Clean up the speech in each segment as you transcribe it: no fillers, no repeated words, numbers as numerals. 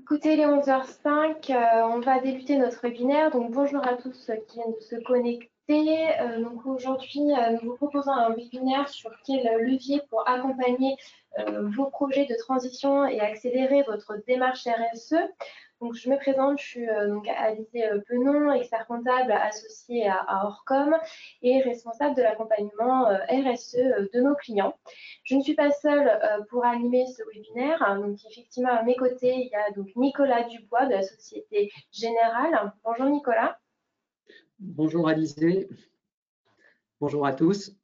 Écoutez, il est 11h05, on va débuter notre webinaire. Donc, bonjour à tous ceux qui viennent de se connecter. Donc, aujourd'hui, nous vous proposons un webinaire sur quel levier pour accompagner vos projets de transition et accélérer votre démarche RSE. Donc, je me présente, je suis donc Alizée Penon, expert comptable associée à Orcom et responsable de l'accompagnement RSE de nos clients. Je ne suis pas seule pour animer ce webinaire. Donc, effectivement, à mes côtés, il y a donc Nicolas Dubois de la Société Générale. Bonjour Nicolas. Bonjour Alizée, bonjour à tous.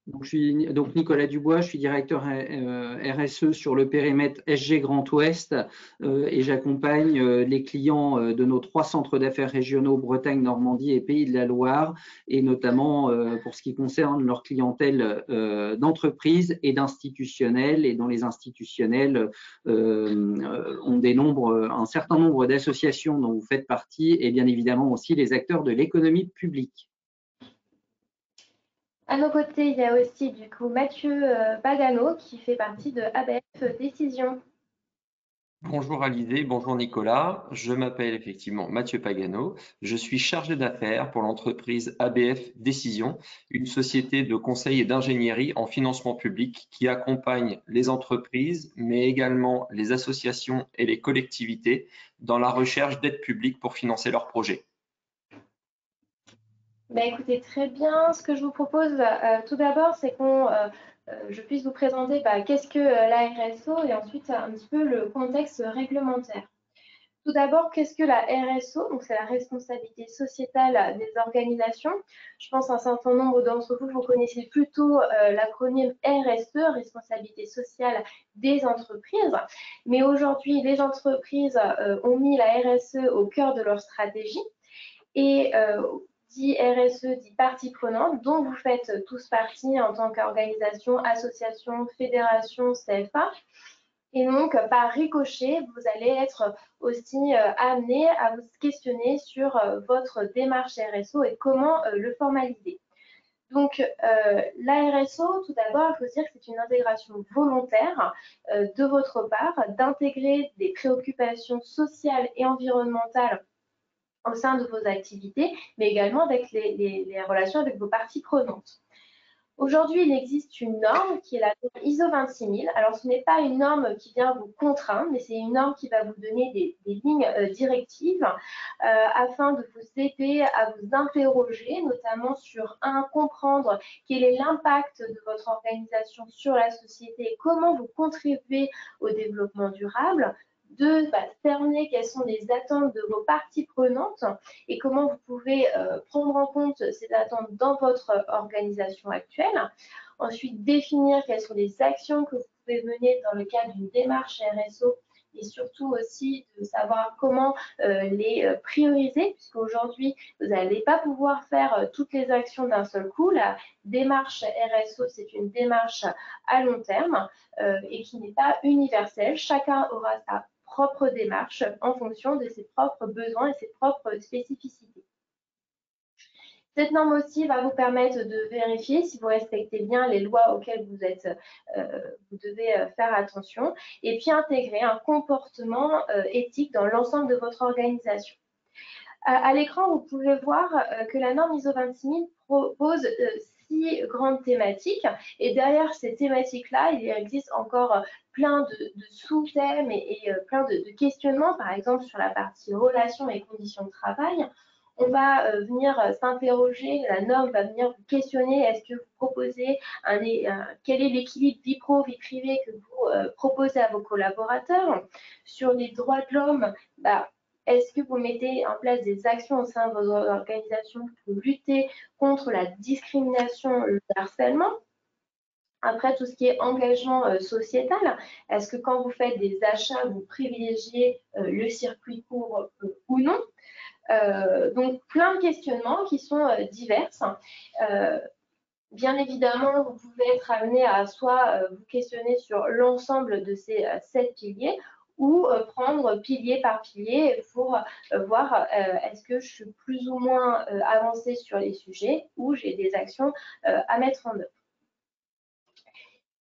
Donc, je suis Nicolas Dubois, je suis directeur RSE sur le périmètre SG Grand Ouest et j'accompagne les clients de nos 3 centres d'affaires régionaux Bretagne, Normandie et Pays de la Loire, et notamment pour ce qui concerne leur clientèle d'entreprises et d'institutionnels. Et dans les institutionnels, on dénombre un certain nombre d'associations dont vous faites partie et bien évidemment aussi les acteurs de l'économie publique. À nos côtés, il y a aussi du coup Mathieu Pagano qui fait partie de ABF Décision. Bonjour Alizée, bonjour Nicolas. Je m'appelle effectivement Mathieu Pagano. Je suis chargé d'affaires pour l'entreprise ABF Décision, une société de conseil et d'ingénierie en financement public qui accompagne les entreprises, mais également les associations et les collectivités dans la recherche d'aides publiques pour financer leurs projets. Écoutez, très bien. Ce que je vous propose tout d'abord, c'est qu'on je puisse vous présenter qu'est-ce que la RSO et ensuite un petit peu le contexte réglementaire. Tout d'abord, qu'est-ce que la RSO? Donc, c'est la responsabilité sociétale des organisations. Je pense qu'un certain nombre d'entre vous, vous connaissez plutôt l'acronyme RSE, responsabilité sociale des entreprises. Mais aujourd'hui, les entreprises ont mis la RSE au cœur de leur stratégie. Et dit RSE, dit partie prenante, dont vous faites tous partie en tant qu'organisation, association, fédération, CFA. Et donc, par ricochet, vous allez être aussi amené à vous questionner sur votre démarche RSO et comment le formaliser. Donc, la RSO, tout d'abord, il faut dire que c'est une intégration volontaire de votre part, d'intégrer des préoccupations sociales et environnementales au sein de vos activités, mais également avec les relations avec vos parties prenantes. Aujourd'hui, il existe une norme qui est la norme ISO 26000. Alors, ce n'est pas une norme qui vient vous contraindre, mais c'est une norme qui va vous donner des lignes directives afin de vous aider à vous interroger, notamment sur comprendre quel est l'impact de votre organisation sur la société et comment vous contribuez au développement durable. 2, cerner quelles sont les attentes de vos parties prenantes et comment vous pouvez prendre en compte ces attentes dans votre organisation actuelle. Ensuite, définir quelles sont les actions que vous pouvez mener dans le cadre d'une démarche RSO et surtout aussi de savoir comment les prioriser, puisqu'aujourd'hui, vous n'allez pas pouvoir faire toutes les actions d'un seul coup. La démarche RSO, c'est une démarche à long terme et qui n'est pas universelle. Chacun aura sa propre démarche en fonction de ses propres besoins et ses propres spécificités. Cette norme aussi va vous permettre de vérifier si vous respectez bien les lois auxquelles vous devez faire attention et puis intégrer un comportement éthique dans l'ensemble de votre organisation. À l'écran, vous pouvez voir que la norme ISO 26000 propose 6 grandes thématiques et derrière ces thématiques-là, il existe encore plein de sous-thèmes et plein de questionnements, par exemple sur la partie relations et conditions de travail. On va venir s'interroger, la norme va venir vous questionner, est-ce que vous proposez quel est l'équilibre vie pro, vie privée que vous proposez à vos collaborateurs? Sur les droits de l'homme, est-ce que vous mettez en place des actions au sein de vos organisations pour lutter contre la discrimination, le harcèlement? Après, tout ce qui est engagement sociétal, est-ce que quand vous faites des achats, vous privilégiez le circuit court ou non? Donc, plein de questionnements qui sont divers. Bien évidemment, vous pouvez être amené à soit vous questionner sur l'ensemble de ces 7 piliers ou prendre pilier par pilier pour voir est-ce que je suis plus ou moins avancée sur les sujets ou j'ai des actions à mettre en œuvre.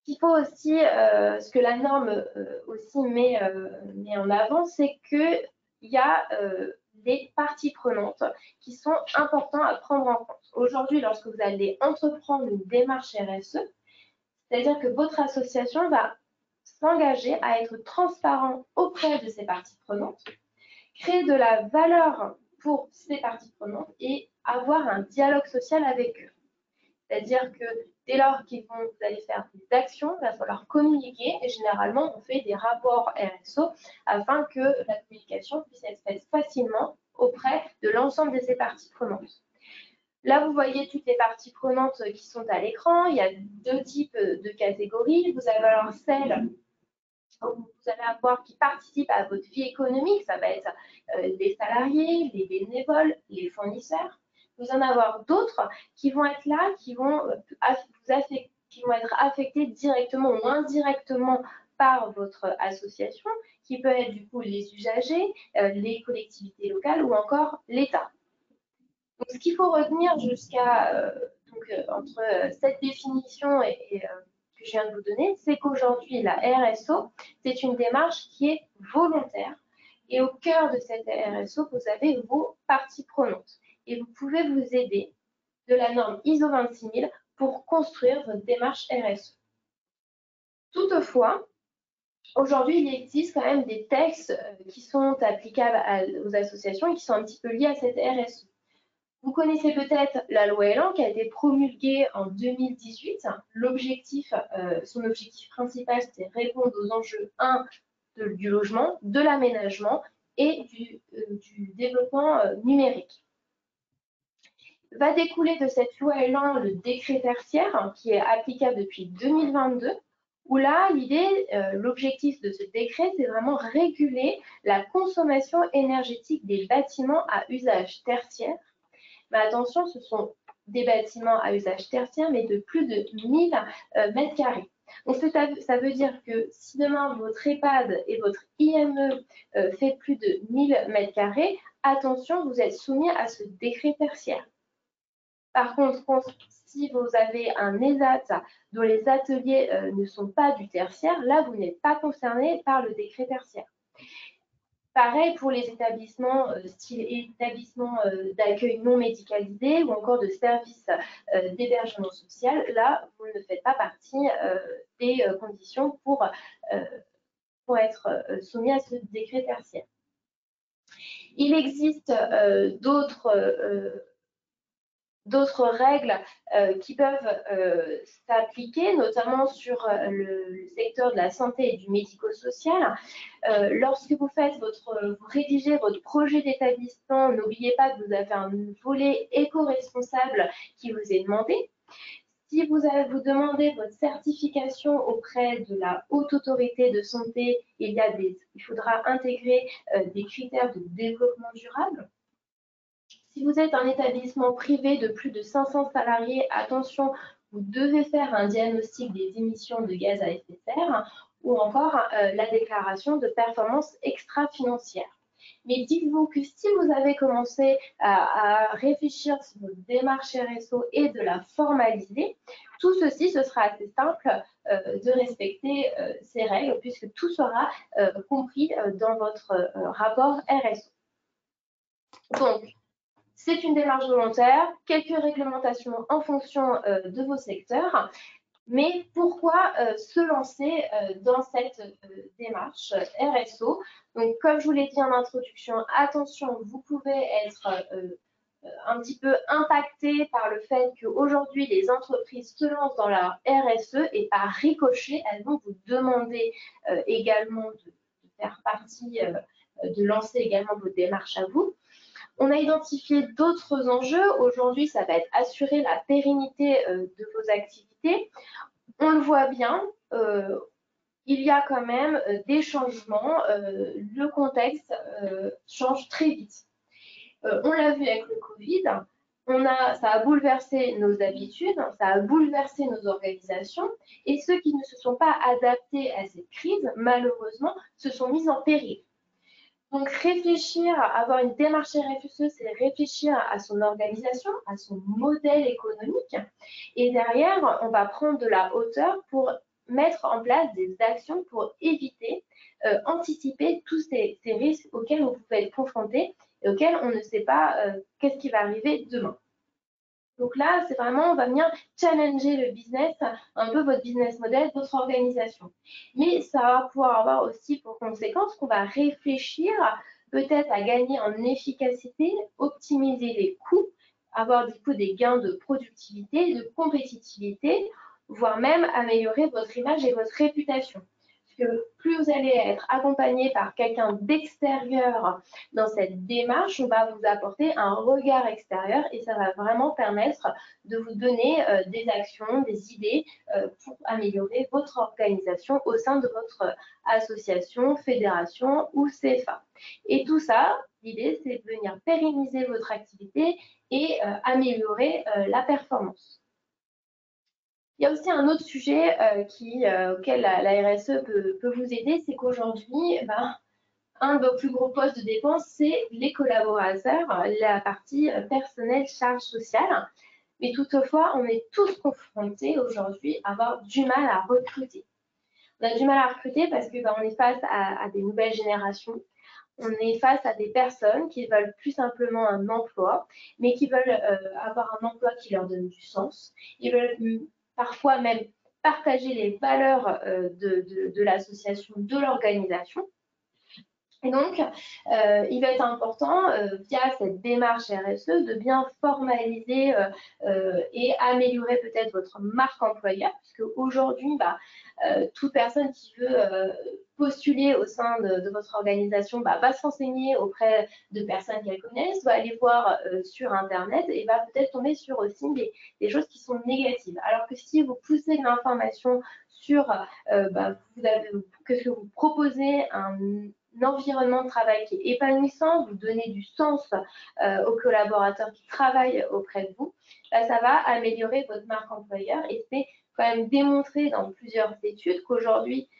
qu'il faut aussi, ce que la norme aussi met en avant, c'est qu'il y a des parties prenantes qui sont importantes à prendre en compte. Aujourd'hui, lorsque vous allez entreprendre une démarche RSE, c'est-à-dire que votre association va s'engager à être transparent auprès de ces parties prenantes, créer de la valeur pour ces parties prenantes et avoir un dialogue social avec eux. C'est-à-dire que dès lors qu'ils vont, vous allez faire des actions, il va falloir communiquer et généralement on fait des rapports RSO afin que la communication puisse être faite facilement auprès de l'ensemble de ces parties prenantes. Là, vous voyez toutes les parties prenantes qui sont à l'écran. Il y a deux types de catégories. Vous avez alors celles où vous allez avoir qui participent à votre vie économique. Ça va être les salariés, les bénévoles, les fournisseurs. Vous en avoir d'autres qui vont être là, qui vont être affectés directement ou indirectement par votre association, qui peut être du coup les usagers, les collectivités locales ou encore l'État. Donc, ce qu'il faut retenir jusqu'à entre cette définition et que je viens de vous donner, c'est qu'aujourd'hui, la RSO, c'est une démarche qui est volontaire. Et au cœur de cette RSO, vous avez vos parties prenantes. Et vous pouvez vous aider de la norme ISO 26000 pour construire votre démarche RSE. Toutefois, aujourd'hui, il existe quand même des textes qui sont applicables aux associations et qui sont un petit peu liés à cette RSE. Vous connaissez peut-être la loi Elan qui a été promulguée en 2018. Son objectif principal, c'était répondre aux enjeux 1 du logement, de l'aménagement et du développement numérique. Va découler de cette loi Elan le décret tertiaire qui est applicable depuis 2022, où là, l'objectif de ce décret, c'est vraiment réguler la consommation énergétique des bâtiments à usage tertiaire. Mais attention, ce sont des bâtiments à usage tertiaire, mais de plus de 1000 mètres carrés. Donc, ça veut dire que si demain votre EHPAD et votre IME fait plus de 1000 mètres carrés, attention, vous êtes soumis à ce décret tertiaire. Par contre, si vous avez un ESAT dont les ateliers ne sont pas du tertiaire, là, vous n'êtes pas concerné par le décret tertiaire. Pareil pour les établissements style établissements d'accueil non médicalisé ou encore de services d'hébergement social. Là, vous ne faites pas partie des conditions pour être soumis à ce décret tertiaire. Il existe d'autres règles qui peuvent s'appliquer, notamment sur le secteur de la santé et du médico-social. Lorsque vous rédigez votre projet d'établissement, n'oubliez pas que vous avez un volet éco-responsable qui vous est demandé. Si vous demandez votre certification auprès de la Haute Autorité de Santé, il faudra intégrer des critères de développement durable. Si vous êtes un établissement privé de plus de 500 salariés, attention, vous devez faire un diagnostic des émissions de gaz à effet de serre ou encore la déclaration de performance extra-financière. Mais dites-vous que si vous avez commencé à réfléchir sur votre démarche RSO et de la formaliser, tout ceci, ce sera assez simple de respecter ces règles puisque tout sera compris dans votre rapport RSO. Donc, c'est une démarche volontaire, quelques réglementations en fonction de vos secteurs, mais pourquoi se lancer dans cette démarche RSO? Donc, comme je vous l'ai dit en introduction, attention, vous pouvez être un petit peu impacté par le fait qu'aujourd'hui, les entreprises se lancent dans leur RSE et par ricochet, elles vont vous demander également de faire partie, de lancer également vos démarches à vous. On a identifié d'autres enjeux. Aujourd'hui, ça va être assurer la pérennité de vos activités. On le voit bien, il y a quand même des changements. Le contexte change très vite. On l'a vu avec le Covid. Ça a bouleversé nos habitudes, ça a bouleversé nos organisations. Et ceux qui ne se sont pas adaptés à cette crise, malheureusement, se sont mis en péril. Donc, avoir une démarche RSE, c'est réfléchir à son organisation, à son modèle économique. Et derrière, on va prendre de la hauteur pour mettre en place des actions pour éviter, anticiper tous ces risques auxquels vous pouvez être confrontés et auxquels on ne sait pas qu'est-ce qui va arriver demain. Donc là, c'est vraiment, on va venir challenger le business, un peu votre business model, votre organisation. Mais ça va pouvoir avoir aussi pour conséquence qu'on va réfléchir peut-être à gagner en efficacité, optimiser les coûts, avoir du coup des gains de productivité, de compétitivité, voire même améliorer votre image et votre réputation. Parce que plus vous allez être accompagné par quelqu'un d'extérieur dans cette démarche, on va vous apporter un regard extérieur et ça va vraiment permettre de vous donner des actions, des idées pour améliorer votre organisation au sein de votre association, fédération ou CFA. Et tout ça, l'idée, c'est de venir pérenniser votre activité et améliorer la performance. Il y a aussi un autre sujet auquel la RSE peut vous aider, c'est qu'aujourd'hui, un de vos plus gros postes de dépenses, c'est les collaborateurs, la partie personnelle, charge sociale. Mais toutefois, on est tous confrontés aujourd'hui à avoir du mal à recruter. On a du mal à recruter parce qu'on est face à des nouvelles générations. On est face à des personnes qui veulent plus simplement un emploi, mais qui veulent avoir un emploi qui leur donne du sens. Ils veulent parfois même partager les valeurs de l'association, de l'organisation. Et donc, il va être important, via cette démarche RSE, de bien formaliser et améliorer peut-être votre marque employeur, puisque aujourd'hui, toute personne qui veut postuler au sein de votre organisation va s'enseigner auprès de personnes qu'elle connaisse, va aller voir sur Internet et va peut-être tomber sur aussi des choses qui sont négatives. Alors que si vous poussez de l'information sur que vous proposez un environnement de travail qui est épanouissant, vous donnez du sens aux collaborateurs qui travaillent auprès de vous, ça va améliorer votre marque employeur et c'est quand même démontré dans plusieurs études qu'aujourd'hui,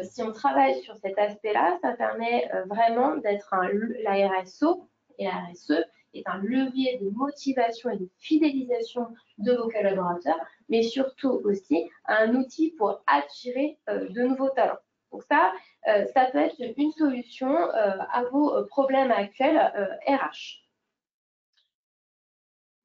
si on travaille sur cet aspect-là, ça permet vraiment d'être la RSO et la RSE est un levier de motivation et de fidélisation de vos collaborateurs, mais surtout aussi un outil pour attirer de nouveaux talents. Donc ça peut être une solution à vos problèmes actuels RH.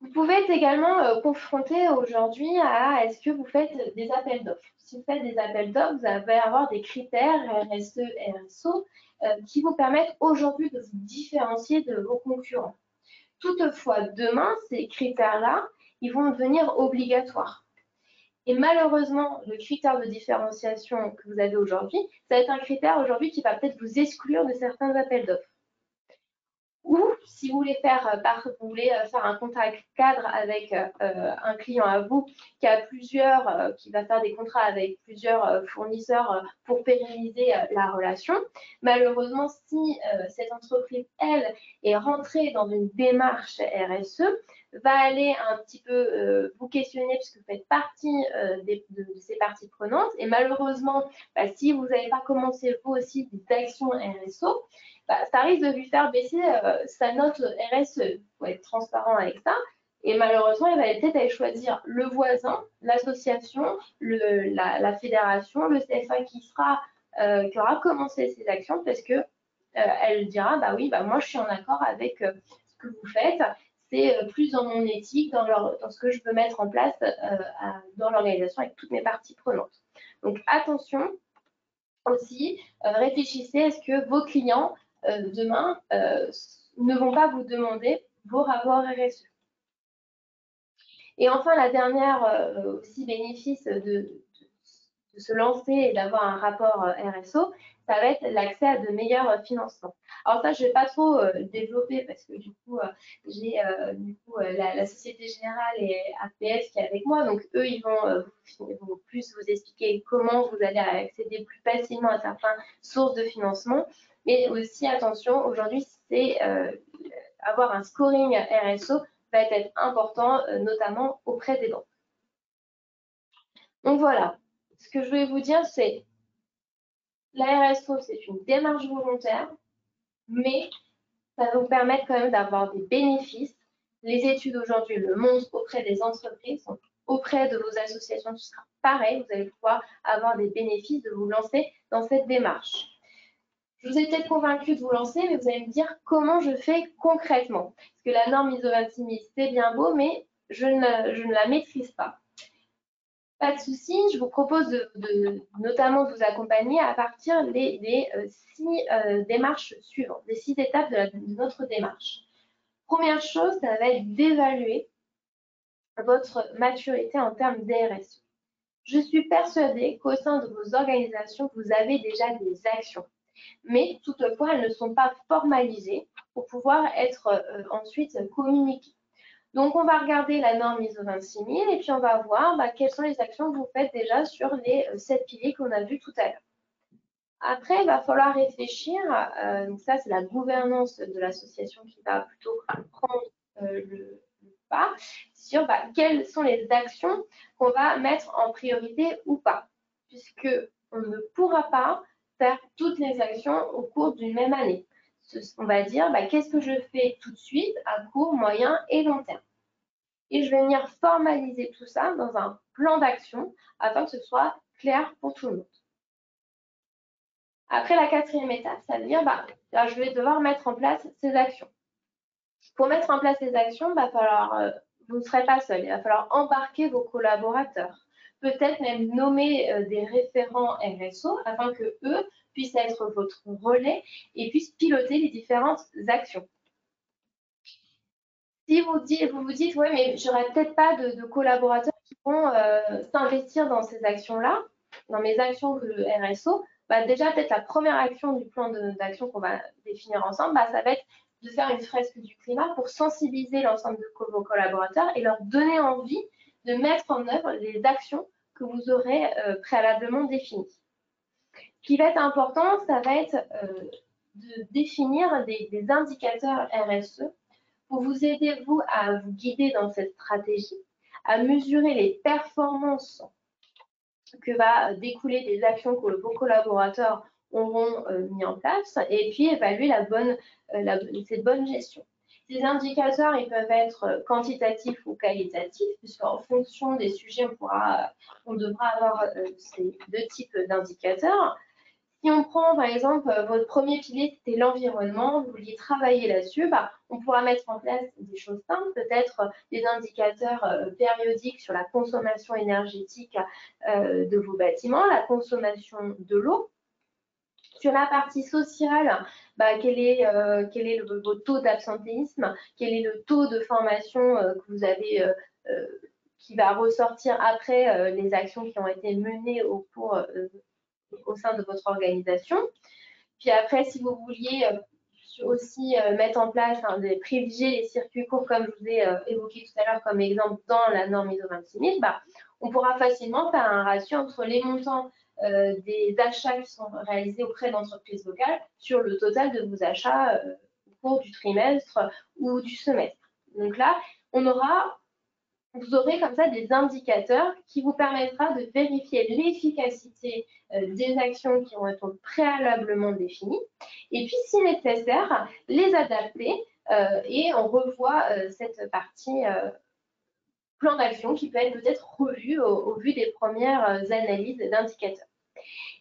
Vous pouvez être également confronté aujourd'hui à est-ce que vous faites des appels d'offres. Si vous faites des appels d'offres, vous allez avoir des critères RSE, RSO qui vous permettent aujourd'hui de vous différencier de vos concurrents. Toutefois, demain, ces critères-là, ils vont devenir obligatoires. Et malheureusement, le critère de différenciation que vous avez aujourd'hui, ça va être un critère aujourd'hui qui va peut-être vous exclure de certains appels d'offres. Ou si vous voulez faire un contrat cadre avec un client à vous qui va faire des contrats avec plusieurs fournisseurs pour pérenniser la relation, malheureusement, si cette entreprise, elle, est rentrée dans une démarche RSE, va aller un petit peu vous questionner puisque vous faites partie de ces parties prenantes. Et malheureusement, si vous n'avez pas commencé vous aussi des actions RSO, ça risque de lui faire baisser sa note RSE. Il faut être transparent avec ça. Et malheureusement, il va peut-être aller choisir le voisin, l'association, la fédération, le CFA qui aura commencé ces actions parce que elle dira, moi je suis en accord avec ce que vous faites. C'est plus dans mon éthique, dans ce que je veux mettre en place dans l'organisation avec toutes mes parties prenantes. Donc attention aussi, réfléchissez, est-ce que vos clients demain ne vont pas vous demander vos rapports RSE. Et enfin, la dernière aussi bénéfice de se lancer et d'avoir un rapport RSO, ça va être l'accès à de meilleurs financements. Alors ça, je ne vais pas trop développer parce que du coup, j'ai la Société Générale et APS qui est avec moi. Donc eux, ils vont plus vous expliquer comment vous allez accéder plus facilement à certaines sources de financement. Mais aussi, attention, aujourd'hui, c'est avoir un scoring RSO va être important, notamment auprès des banques. Donc voilà, ce que je voulais vous dire, c'est la RSO, c'est une démarche volontaire, mais ça va vous permettre quand même d'avoir des bénéfices. Les études aujourd'hui le montrent auprès des entreprises sont auprès de vos associations, ce sera pareil. Vous allez pouvoir avoir des bénéfices de vous lancer dans cette démarche. Je vous ai peut-être convaincu de vous lancer, mais vous allez me dire comment je fais concrètement. Parce que la norme ISO 26000, c'est bien beau, mais je ne la maîtrise pas. Pas de souci, je vous propose notamment de vous accompagner à partir des 6 démarches suivantes, des 6 étapes de notre démarche. Première chose, ça va être d'évaluer votre maturité en termes d'RSE. Je suis persuadée qu'au sein de vos organisations, vous avez déjà des actions, mais toutefois, elles ne sont pas formalisées pour pouvoir être ensuite communiquées. Donc, on va regarder la norme ISO 26000 et puis on va voir quelles sont les actions que vous faites déjà sur les 7 piliers qu'on a vus tout à l'heure. Après, il va falloir réfléchir, donc ça c'est la gouvernance de l'association qui va plutôt prendre le pas, sur quelles sont les actions qu'on va mettre en priorité ou pas, puisque on ne pourra pas faire toutes les actions au cours d'une même année. On va dire qu'est-ce que je fais tout de suite à court, moyen et long terme. Et je vais venir formaliser tout ça dans un plan d'action afin que ce soit clair pour tout le monde. Après, la 4e étape, ça veut dire là, je vais devoir mettre en place ces actions. Pour mettre en place ces actions, vous ne serez pas seul. Il va falloir embarquer vos collaborateurs. Peut-être même nommer des référents RSO afin que eux puissent être votre relais et puissent piloter les différentes actions. Si vous vous dites, ouais, mais j'aurais peut-être pas de collaborateurs qui vont s'investir dans ces actions-là, dans mes actions de RSO, déjà peut-être la première action du plan d'action qu'on va définir ensemble, ça va être de faire une fresque du climat pour sensibiliser l'ensemble de vos collaborateurs et leur donner envie de mettre en œuvre les actions que vous aurez préalablement définies. Ce qui va être important, ça va être de définir des indicateurs RSE pour vous aider, vous, à vous guider dans cette stratégie, à mesurer les performances que va découler des actions que vos collaborateurs auront mis en place et puis évaluer cette bonne gestion. Ces indicateurs, ils peuvent être quantitatifs ou qualitatifs, puisqu'en fonction des sujets, on devra avoir ces 2 types d'indicateurs. Si on prend par exemple votre premier pilier, c'était l'environnement, vous vouliez travailler là-dessus, on pourra mettre en place des choses simples, peut-être des indicateurs périodiques sur la consommation énergétique de vos bâtiments, la consommation de l'eau. Sur la partie sociale, quel est votre taux d'absentéisme, quel est le taux de formation que vous avez qui va ressortir après les actions qui ont été menées au sein de votre organisation. Puis après, si vous vouliez aussi mettre en place, privilégier les circuits courts, comme je vous ai évoqué tout à l'heure comme exemple dans la norme ISO 26000, on pourra facilement faire un ratio entre les montants des achats qui sont réalisés auprès d'entreprises locales sur le total de vos achats au cours du trimestre ou du semestre. Donc là, vous aurez comme ça des indicateurs qui vous permettra de vérifier l'efficacité des actions qui vont être préalablement définies et puis, si nécessaire, les adapter et on revoit cette partie plan d'action qui peut être peut-être revu au vu des premières analyses d'indicateurs.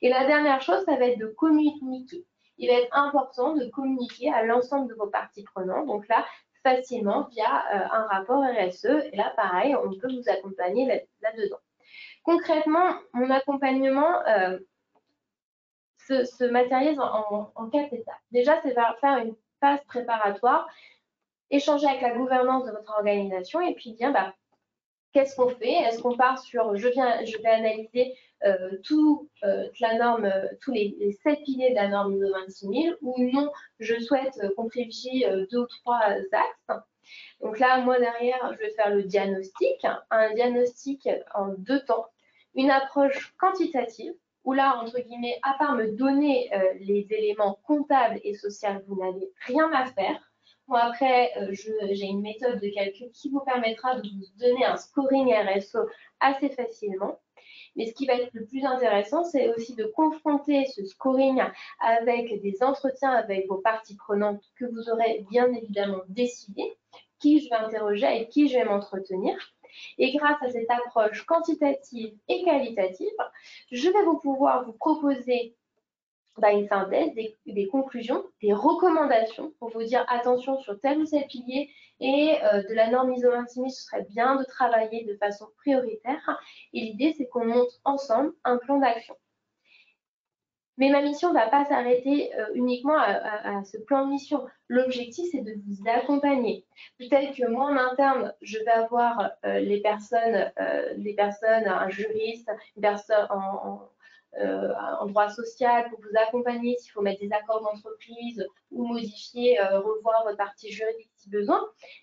Et la dernière chose, ça va être de communiquer. Il va être important de communiquer à l'ensemble de vos parties prenantes. Donc là, facilement via un rapport RSE. Et là, pareil, on peut vous accompagner là-dedans. Concrètement, mon accompagnement se matérialise en 4 étapes. Déjà, c'est faire une phase préparatoire, échanger avec la gouvernance de votre organisation et puis dire qu'est-ce qu'on fait? Est-ce qu'on part sur je vais analyser la norme, tous les 7 piliers de la norme ISO 26000 ou non, je souhaite qu'on privilégie 2 ou 3 axes. Donc là, moi derrière, je vais faire le diagnostic, un diagnostic en 2 temps, une approche quantitative où là, entre guillemets, à part me donner les éléments comptables et sociaux, vous n'avez rien à faire. Moi, après, j'ai une méthode de calcul qui vous permettra de vous donner un scoring RSO assez facilement. Mais ce qui va être le plus intéressant, c'est aussi de confronter ce scoring avec des entretiens avec vos parties prenantes que vous aurez bien évidemment décidé, qui je vais interroger, avec qui je vais m'entretenir. Et grâce à cette approche quantitative et qualitative, je vais pouvoir vous proposer une synthèse, des conclusions, des recommandations pour vous dire attention sur tel ou tel pilier et de la norme ISO 26000, ce serait bien de travailler de façon prioritaire. Et l'idée, c'est qu'on monte ensemble un plan d'action. Mais ma mission ne va pas s'arrêter uniquement à ce plan de mission. L'objectif, c'est de vous accompagner. Peut-être que moi, en interne, je vais avoir des personnes, un juriste, une personne en droit social pour vous accompagner s'il faut mettre des accords d'entreprise ou modifier, revoir votre partie juridique si besoin.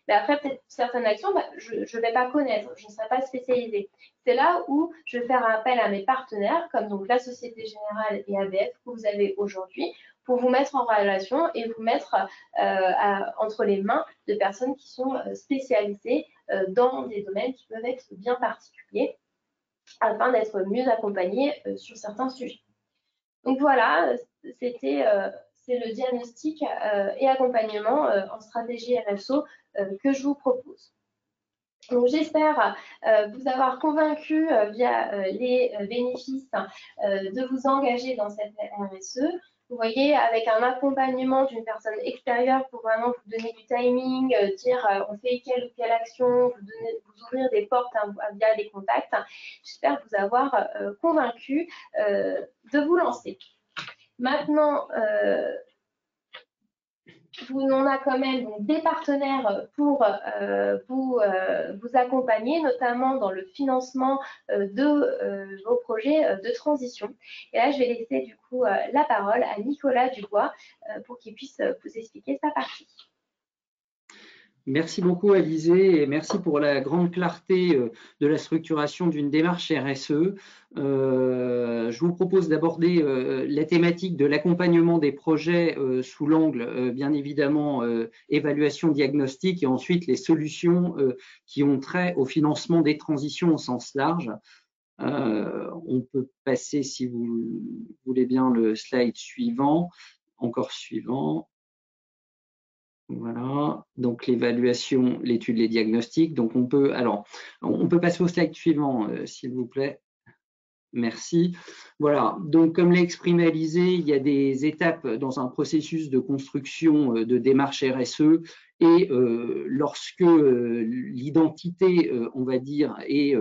Mais après, peut-être certaines actions, je ne vais pas connaître, je ne serai pas spécialisée. C'est là où je vais faire appel à mes partenaires, comme donc la Société Générale et ABF que vous avez aujourd'hui, pour vous mettre en relation et vous mettre entre les mains de personnes qui sont spécialisées dans des domaines qui peuvent être bien particuliers, afin d'être mieux accompagnés sur certains sujets. Donc voilà, c'est le diagnostic et accompagnement en stratégie RSO que je vous propose. Donc j'espère vous avoir convaincu via les bénéfices de vous engager dans cette RSE. Vous voyez, avec un accompagnement d'une personne extérieure pour vraiment vous donner du timing, dire on fait quelle ou quelle action, vous ouvrir des portes via des contacts. J'espère vous avoir convaincu de vous lancer. Maintenant, on a quand même donc, des partenaires pour vous accompagner, notamment dans le financement de vos projets de transition. Et là, je vais laisser du coup la parole à Nicolas Dubois pour qu'il puisse vous expliquer sa partie. Merci beaucoup, Alizée, et merci pour la grande clarté de la structuration d'une démarche RSE. Je vous propose d'aborder la thématique de l'accompagnement des projets sous l'angle, bien évidemment, évaluation diagnostique et ensuite les solutions qui ont trait au financement des transitions au sens large. On peut passer, si vous voulez bien, le slide suivant, encore suivant. Voilà, donc l'évaluation, l'étude, les diagnostics. Donc on peut passer au slide suivant, s'il vous plaît. Merci. Voilà, donc comme l'a exprimé Alizée, il y a des étapes dans un processus de construction de démarche RSE et lorsque l'identité, on va dire, et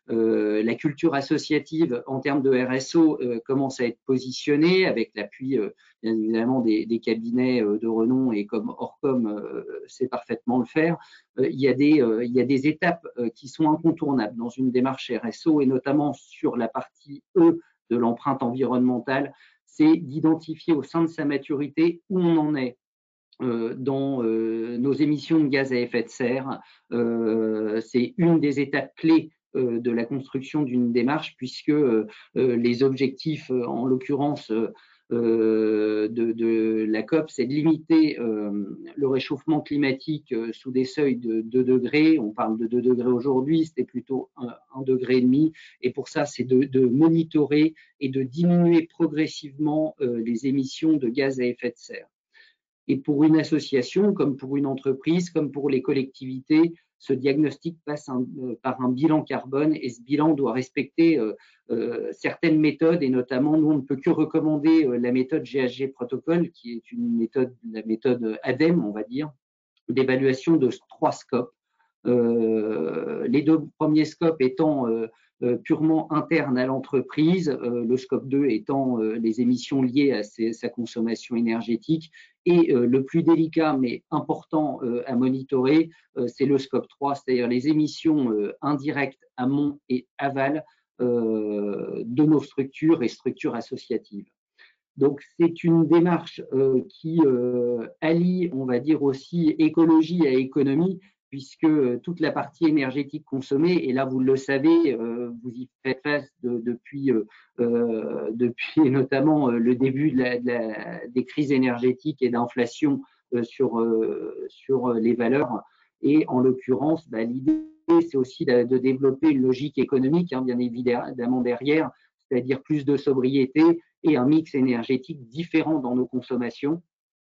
la culture associative en termes de RSO commence à être positionnée avec l'appui bien évidemment des cabinets de renom et comme Orcom sait parfaitement le faire, il y a des étapes qui sont incontournables dans une démarche RSO et notamment sur la partie E de l'empreinte environnementale, c'est d'identifier au sein de sa maturité où on en est dans nos émissions de gaz à effet de serre. C'est une des étapes clés de la construction d'une démarche puisque les objectifs, en l'occurrence, de la COP, c'est de limiter le réchauffement climatique sous des seuils de 2 degrés. On parle de 2 degrés aujourd'hui, c'était plutôt 1,5 degré. Et pour ça, c'est de monitorer et de diminuer progressivement les émissions de gaz à effet de serre. Et pour une association, comme pour une entreprise, comme pour les collectivités, ce diagnostic passe par un bilan carbone et ce bilan doit respecter certaines méthodes et notamment, nous, on ne peut que recommander la méthode GHG Protocol, qui est la méthode ADEME, on va dire, d'évaluation de 3 scopes. Les 2 premiers scopes étant purement interne à l'entreprise, le scope 2 étant les émissions liées à sa consommation énergétique et le plus délicat mais important à monitorer, c'est le scope 3, c'est-à-dire les émissions indirectes amont et aval de nos structures et structures associatives. Donc, c'est une démarche qui allie, on va dire aussi, écologie à économie, puisque toute la partie énergétique consommée, et là vous le savez, vous y faites face depuis notamment le début des crises énergétiques et d'inflation sur les valeurs. Et en l'occurrence, l'idée, c'est aussi de développer une logique économique, bien évidemment derrière, c'est-à-dire plus de sobriété et un mix énergétique différent dans nos consommations.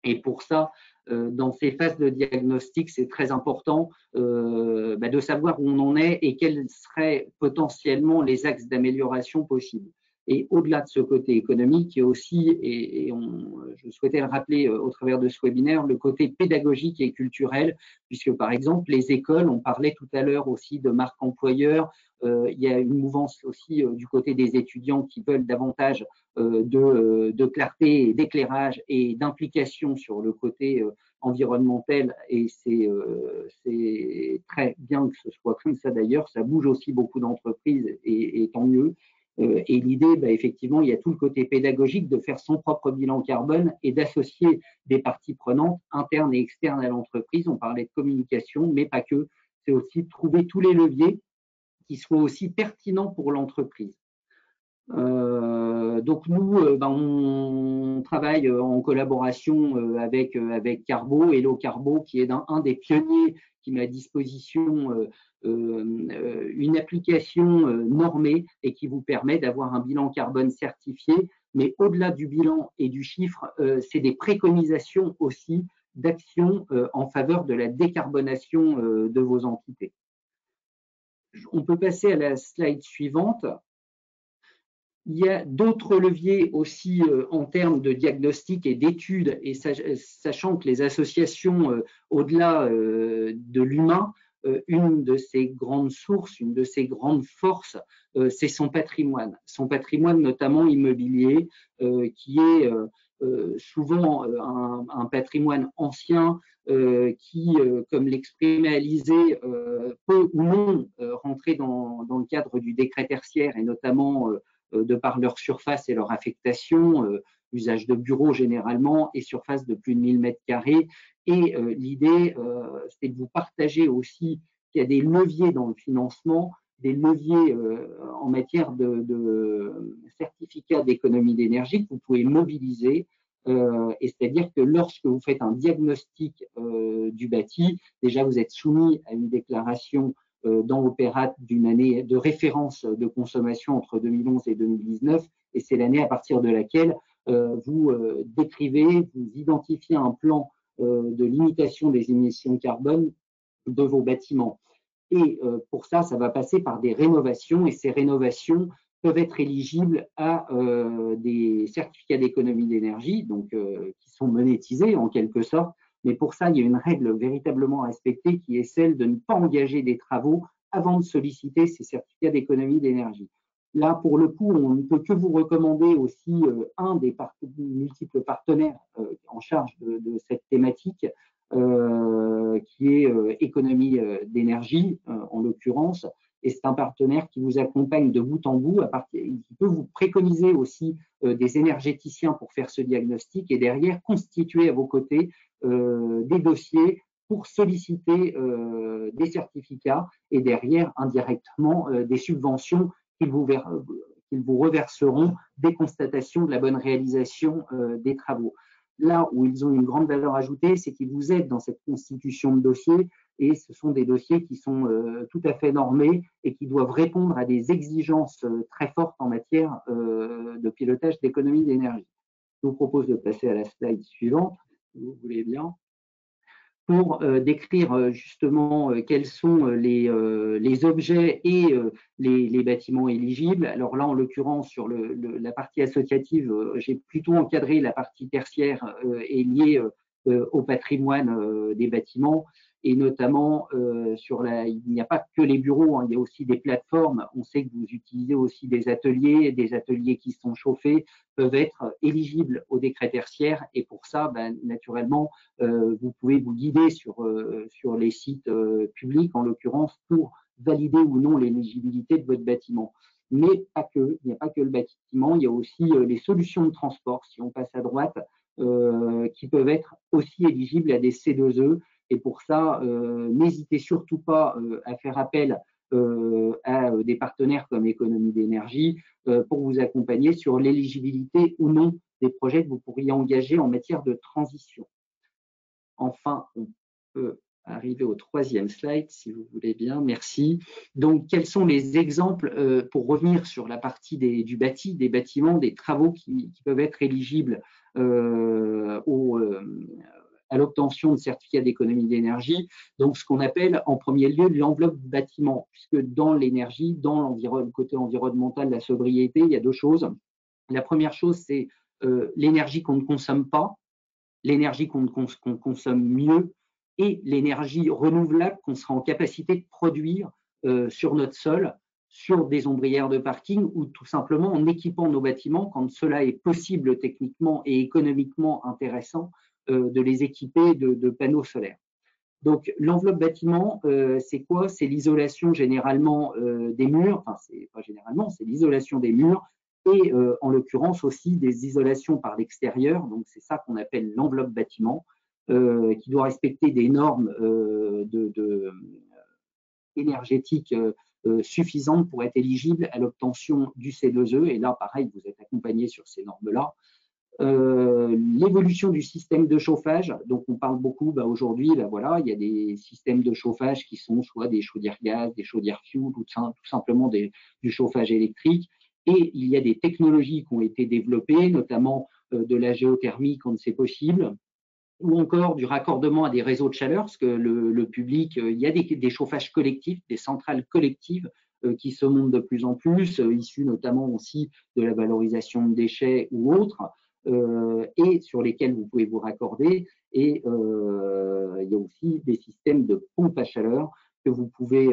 Et pour ça, dans ces phases de diagnostic, c'est très important de savoir où on en est et quels seraient potentiellement les axes d'amélioration possibles. Et au-delà de ce côté économique, il y a aussi, je souhaitais le rappeler au travers de ce webinaire, le côté pédagogique et culturel, puisque par exemple, les écoles, on parlait tout à l'heure aussi de marque employeur, il y a une mouvance aussi du côté des étudiants qui veulent davantage de clarté et d'éclairage et d'implication sur le côté environnemental, et c'est très bien que ce soit comme ça d'ailleurs, ça bouge aussi beaucoup d'entreprises et tant mieux. Et l'idée, effectivement, il y a tout le côté pédagogique de faire son propre bilan carbone et d'associer des parties prenantes internes et externes à l'entreprise. On parlait de communication, mais pas que. C'est aussi de trouver tous les leviers qui soient aussi pertinents pour l'entreprise. Donc nous, on travaille en collaboration avec Carbo, Hello Carbo, qui est un des pionniers qui met à disposition une application normée et qui vous permet d'avoir un bilan carbone certifié. Mais au-delà du bilan et du chiffre, c'est des préconisations aussi d'actions en faveur de la décarbonation de vos entités. On peut passer à la slide suivante. Il y a d'autres leviers aussi en termes de diagnostic et d'études, et sachant que les associations, au-delà de l'humain, une de ses grandes sources, une de ses grandes forces, c'est son patrimoine notamment immobilier, qui est souvent un patrimoine ancien qui, comme l'exprimait Alizé, peut ou non rentrer dans le cadre du décret tertiaire, et notamment de par leur surface et leur affectation, usage de bureaux généralement, et surface de plus de 1000 mètres carrés. Et l'idée, c'est de vous partager aussi qu'il y a des leviers dans le financement, des leviers en matière de certificats d'économie d'énergie que vous pouvez mobiliser. Et c'est-à-dire que lorsque vous faites un diagnostic du bâti, déjà vous êtes soumis à une déclaration dans Opérat d'une année de référence de consommation entre 2011 et 2019, et c'est l'année à partir de laquelle vous décrivez, vous identifiez un plan de limitation des émissions de carbone de vos bâtiments. Et pour ça, ça va passer par des rénovations, et ces rénovations peuvent être éligibles à des certificats d'économie d'énergie, donc qui sont monétisés en quelque sorte. Mais pour ça, il y a une règle véritablement à respecter qui est celle de ne pas engager des travaux avant de solliciter ces certificats d'économie d'énergie. Là, pour le coup, on ne peut que vous recommander aussi un des multiples partenaires en charge de cette thématique, qui est économie d'énergie, en l'occurrence. Et c'est un partenaire qui vous accompagne de bout en bout, qui peut vous préconiser aussi des énergéticiens pour faire ce diagnostic, et derrière constituer à vos côtés des dossiers pour solliciter des certificats, et derrière indirectement des subventions qu'ils vous reverseront des constatations de la bonne réalisation des travaux. Là où ils ont une grande valeur ajoutée, c'est qu'ils vous aident dans cette constitution de dossiers, et ce sont des dossiers qui sont tout à fait normés et qui doivent répondre à des exigences très fortes en matière de pilotage d'économie d'énergie. Je vous propose de passer à la slide suivante, si vous voulez bien, pour décrire justement quels sont les objets et les bâtiments éligibles. Alors là, en l'occurrence, sur la partie associative, j'ai plutôt encadré la partie tertiaire et liée au patrimoine des bâtiments, et notamment il n'y a pas que les bureaux, hein, il y a aussi des plateformes. On sait que vous utilisez aussi des ateliers qui sont chauffés peuvent être éligibles au décret tertiaire, et pour ça, naturellement, vous pouvez vous guider sur les sites publics, en l'occurrence, pour valider ou non l'éligibilité de votre bâtiment. Mais pas que, il n'y a pas que le bâtiment, il y a aussi les solutions de transport, si on passe à droite, qui peuvent être aussi éligibles à des C2E. Et pour ça, n'hésitez surtout pas à faire appel à des partenaires comme Économie d'énergie pour vous accompagner sur l'éligibilité ou non des projets que vous pourriez engager en matière de transition. Enfin, on peut arriver au troisième slide, si vous voulez bien. Merci. Donc, quels sont les exemples, pour revenir sur la partie du bâti, des bâtiments, des travaux qui peuvent être éligibles à l'obtention de certificats d'économie d'énergie, donc ce qu'on appelle en premier lieu l'enveloppe bâtiment, puisque dans l'énergie, dans le côté environnemental, la sobriété, il y a deux choses. La première chose, c'est l'énergie qu'on ne consomme pas, l'énergie qu'on consomme mieux et l'énergie renouvelable qu'on sera en capacité de produire sur notre sol, sur des ombrières de parking ou tout simplement en équipant nos bâtiments quand cela est possible techniquement et économiquement intéressant de les équiper de panneaux solaires. Donc, l'enveloppe bâtiment, c'est quoi? C'est l'isolation généralement des murs, enfin, c'est pas généralement, c'est l'isolation des murs et en l'occurrence aussi des isolations par l'extérieur. Donc, c'est ça qu'on appelle l'enveloppe bâtiment, qui doit respecter des normes énergétiques suffisantes pour être éligible à l'obtention du C2E. Et là, pareil, vous êtes accompagné sur ces normes-là. L'évolution du système de chauffage, donc on parle beaucoup aujourd'hui, voilà, il y a des systèmes de chauffage qui sont soit des chaudières gaz, des chaudières fuel ou tout simplement du chauffage électrique, et il y a des technologies qui ont été développées, notamment de la géothermie quand c'est possible, ou encore du raccordement à des réseaux de chaleur, parce que le public, il y a des chauffages collectifs, des centrales collectives qui se montent de plus en plus, issues notamment aussi de la valorisation de déchets ou autres, et sur lesquels vous pouvez vous raccorder. Et il y a aussi des systèmes de pompes à chaleur que vous pouvez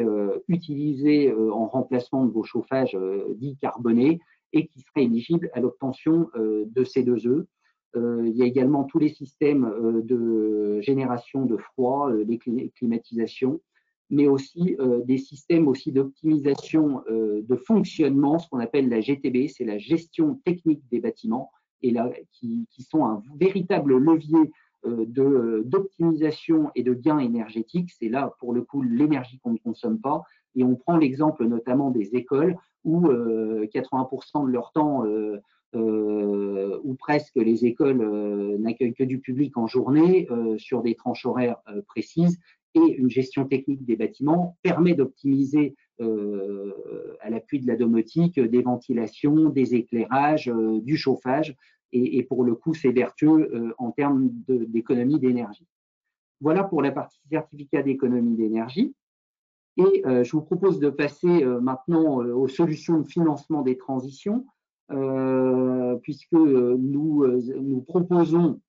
utiliser en remplacement de vos chauffages dits carbonés et qui seraient éligibles à l'obtention de C2E. Il y a également tous les systèmes de génération de froid, les climatisations, mais aussi des systèmes aussi d'optimisation de fonctionnement, ce qu'on appelle la GTB, c'est la gestion technique des bâtiments, et là, qui sont un véritable levier d'optimisation et de gains énergétiques. C'est là, pour le coup, l'énergie qu'on ne consomme pas. Et on prend l'exemple notamment des écoles où 80% de leur temps, ou presque, les écoles n'accueillent que du public en journée sur des tranches horaires précises. Et une gestion technique des bâtiments permet d'optimiser à l'appui de la domotique des ventilations, des éclairages, du chauffage, et pour le coup, c'est vertueux en termes d'économie d'énergie. Voilà pour la partie certificat d'économie d'énergie. Et je vous propose de passer maintenant aux solutions de financement des transitions, puisque nous proposons,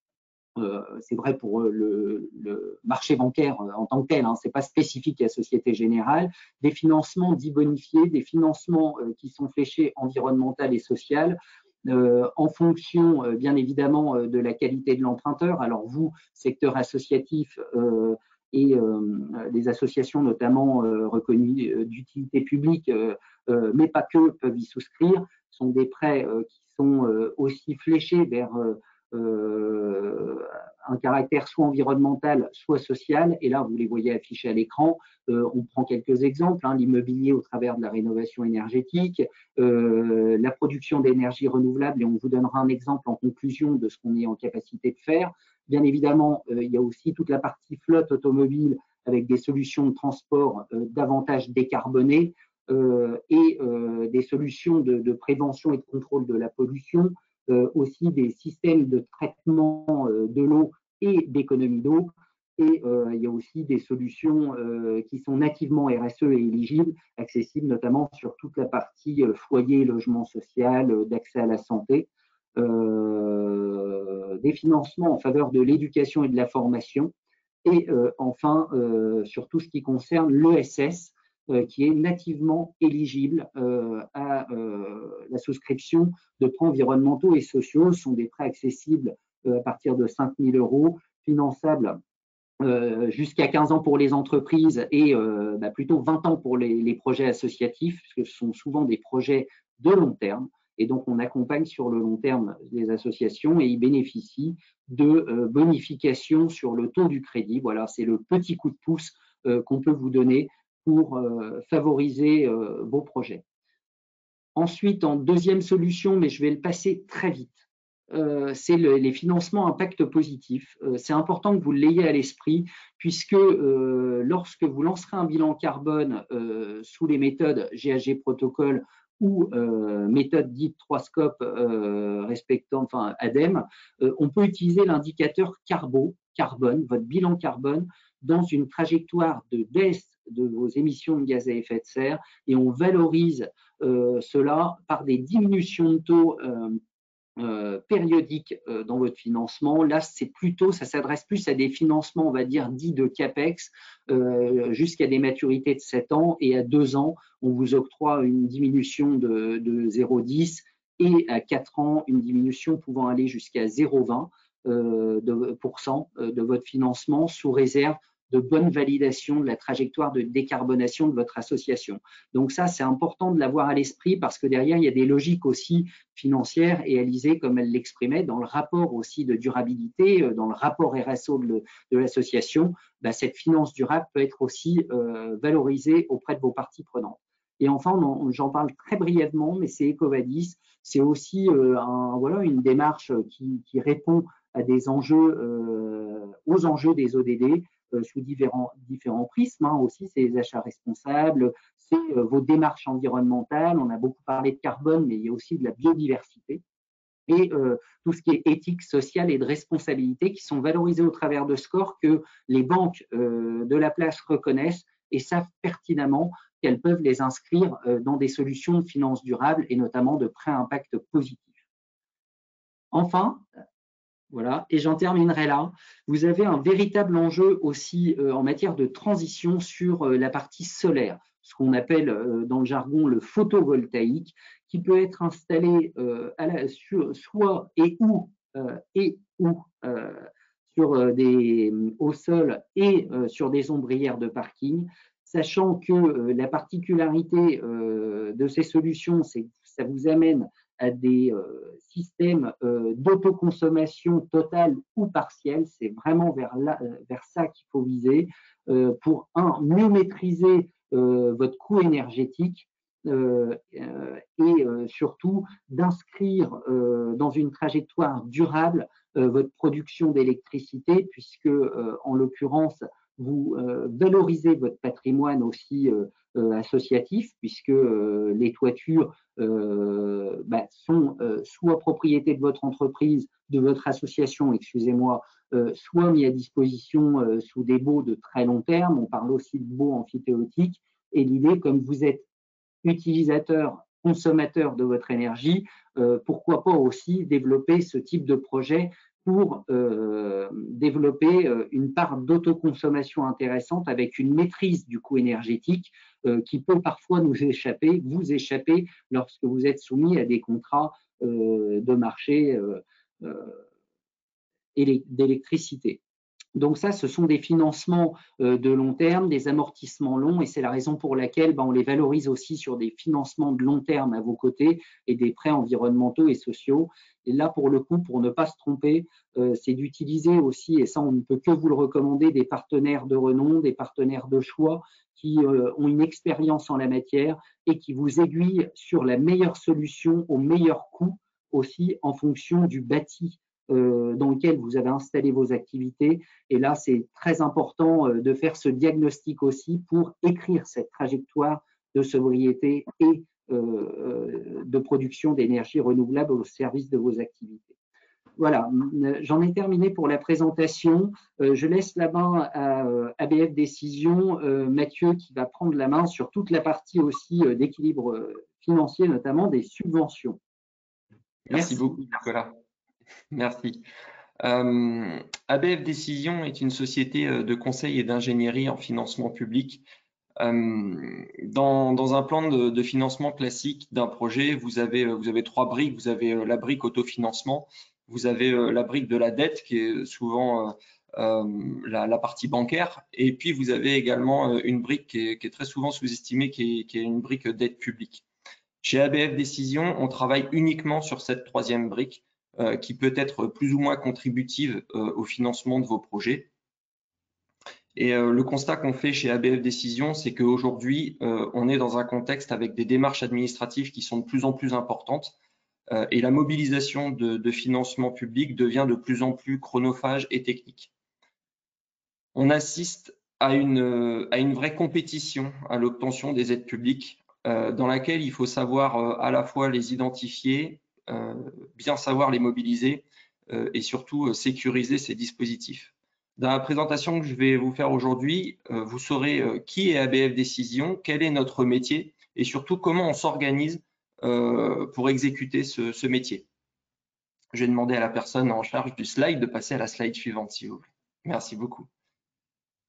c'est vrai pour le marché bancaire en tant que tel, ce n'est pas spécifique à Société Générale, des financements dits bonifiés, des financements qui sont fléchés environnemental et social, en fonction bien évidemment de la qualité de l'emprunteur. Alors vous, secteur associatif et les associations notamment reconnues d'utilité publique, mais pas que, peuvent y souscrire, sont des prêts qui sont aussi fléchés vers un caractère soit environnemental, soit social. Et là, vous les voyez affichés à l'écran. On prend quelques exemples, l'immobilier au travers de la rénovation énergétique, la production d'énergie renouvelable, et on vous donnera un exemple en conclusion de ce qu'on est en capacité de faire. Bien évidemment, il y a aussi toute la partie flotte automobile avec des solutions de transport davantage décarbonées et des solutions de prévention et de contrôle de la pollution, aussi des systèmes de traitement de l'eau et d'économie d'eau. Et il y a aussi des solutions qui sont nativement RSE et éligibles, accessibles notamment sur toute la partie foyer, logement social, d'accès à la santé. Des financements en faveur de l'éducation et de la formation. Et enfin, sur tout ce qui concerne l'ESS, qui est nativement éligible à la souscription de prêts environnementaux et sociaux. Ce sont des prêts accessibles à partir de 5 000 €, finançables jusqu'à 15 ans pour les entreprises et plutôt 20 ans pour les projets associatifs, puisque ce sont souvent des projets de long terme. Et donc, on accompagne sur le long terme les associations et ils bénéficient de bonifications sur le taux du crédit. Voilà, c'est le petit coup de pouce qu'on peut vous donner pour favoriser vos projets. Ensuite, en deuxième solution, mais je vais le passer très vite, c'est les financements impact positif. C'est important que vous l'ayez à l'esprit, puisque lorsque vous lancerez un bilan carbone sous les méthodes GHG Protocol ou méthode dite 3 scopes respectant, enfin ADEME, on peut utiliser l'indicateur carbone, votre bilan carbone, dans une trajectoire de baisse de vos émissions de gaz à effet de serre, et on valorise cela par des diminutions de taux périodiques dans votre financement. Là, ça s'adresse plus à des financements, on va dire, dits de CAPEX, jusqu'à des maturités de 7 ans, et à 2 ans, on vous octroie une diminution de 0,10, et à 4 ans, une diminution pouvant aller jusqu'à 0,20% de votre financement, sous réserve de bonne validation de la trajectoire de décarbonation de votre association. Donc ça, c'est important de l'avoir à l'esprit, parce que derrière, il y a des logiques aussi financières, et Alizée, comme elle l'exprimait, dans le rapport aussi de durabilité, dans le rapport RSO de l'association, cette finance durable peut être aussi valorisée auprès de vos parties prenantes. Et enfin, j'en parle très brièvement, mais c'est EcoVadis. C'est aussi une démarche qui répond à des enjeux, aux enjeux des ODD, sous différents prismes, aussi, c'est les achats responsables, c'est vos démarches environnementales. On a beaucoup parlé de carbone, mais il y a aussi de la biodiversité, et tout ce qui est éthique, sociale et de responsabilité, qui sont valorisés au travers de scores que les banques de la place reconnaissent et savent pertinemment qu'elles peuvent les inscrire dans des solutions de finance durable, et notamment de prêts à impact positif. Enfin, voilà, et j'en terminerai là. Vous avez un véritable enjeu aussi en matière de transition sur la partie solaire, ce qu'on appelle dans le jargon le photovoltaïque, qui peut être installé au sol et sur des ombrières de parking, sachant que la particularité de ces solutions, c'est que ça vous amène à des systèmes d'autoconsommation totale ou partielle. C'est vraiment vers ça qu'il faut viser pour, mieux maîtriser votre coût énergétique, et surtout d'inscrire dans une trajectoire durable votre production d'électricité, puisque en l'occurrence, vous valorisez votre patrimoine aussi associatif, puisque les toitures sont soit propriété de votre entreprise, de votre association, excusez-moi, soit mis à disposition sous des baux de très long terme. On parle aussi de baux amphithéotiques. Et l'idée, comme vous êtes utilisateur, consommateur de votre énergie, pourquoi pas aussi développer ce type de projet pour développer une part d'autoconsommation intéressante, avec une maîtrise du coût énergétique qui peut parfois vous échapper lorsque vous êtes soumis à des contrats de marché d'électricité. Donc ça, ce sont des financements de long terme, des amortissements longs, et c'est la raison pour laquelle on les valorise aussi sur des financements de long terme à vos côtés, et des prêts environnementaux et sociaux. Et là, pour le coup, pour ne pas se tromper, c'est d'utiliser aussi, et ça on ne peut que vous le recommander, des partenaires de renom, des partenaires de choix qui ont une expérience en la matière et qui vous aiguillent sur la meilleure solution au meilleur coût, aussi en fonction du bâti dans lequel vous avez installé vos activités. Et là, c'est très important de faire ce diagnostic aussi pour écrire cette trajectoire de sobriété et de production d'énergie renouvelable au service de vos activités. Voilà, j'en ai terminé pour la présentation. Je laisse la main à ABF Décision, Mathieu, qui va prendre la main sur toute la partie aussi d'équilibre financier, notamment des subventions. Merci beaucoup, Nicolas. Merci. ABF Décision est une société de conseil et d'ingénierie en financement public. Dans un plan de financement classique d'un projet, vous avez 3 briques. Vous avez la brique autofinancement, vous avez la brique de la dette, qui est souvent la partie bancaire, et puis vous avez également une brique qui est très souvent sous-estimée, qui est une brique dette publique. Chez ABF Décision, on travaille uniquement sur cette 3e brique, qui peut être plus ou moins contributive au financement de vos projets. Et le constat qu'on fait chez ABF Décision, c'est qu'aujourd'hui, on est dans un contexte avec des démarches administratives qui sont de plus en plus importantes, et la mobilisation de financement public devient de plus en plus chronophage et technique. On assiste à une vraie compétition à l'obtention des aides publiques dans laquelle il faut savoir à la fois les identifier, bien savoir les mobiliser et surtout sécuriser ces dispositifs. Dans la présentation que je vais vous faire aujourd'hui, vous saurez qui est ABF Décision, quel est notre métier et surtout comment on s'organise pour exécuter ce métier. Je vais demander à la personne en charge du slide de passer à la slide suivante, s'il vous plaît. Merci beaucoup.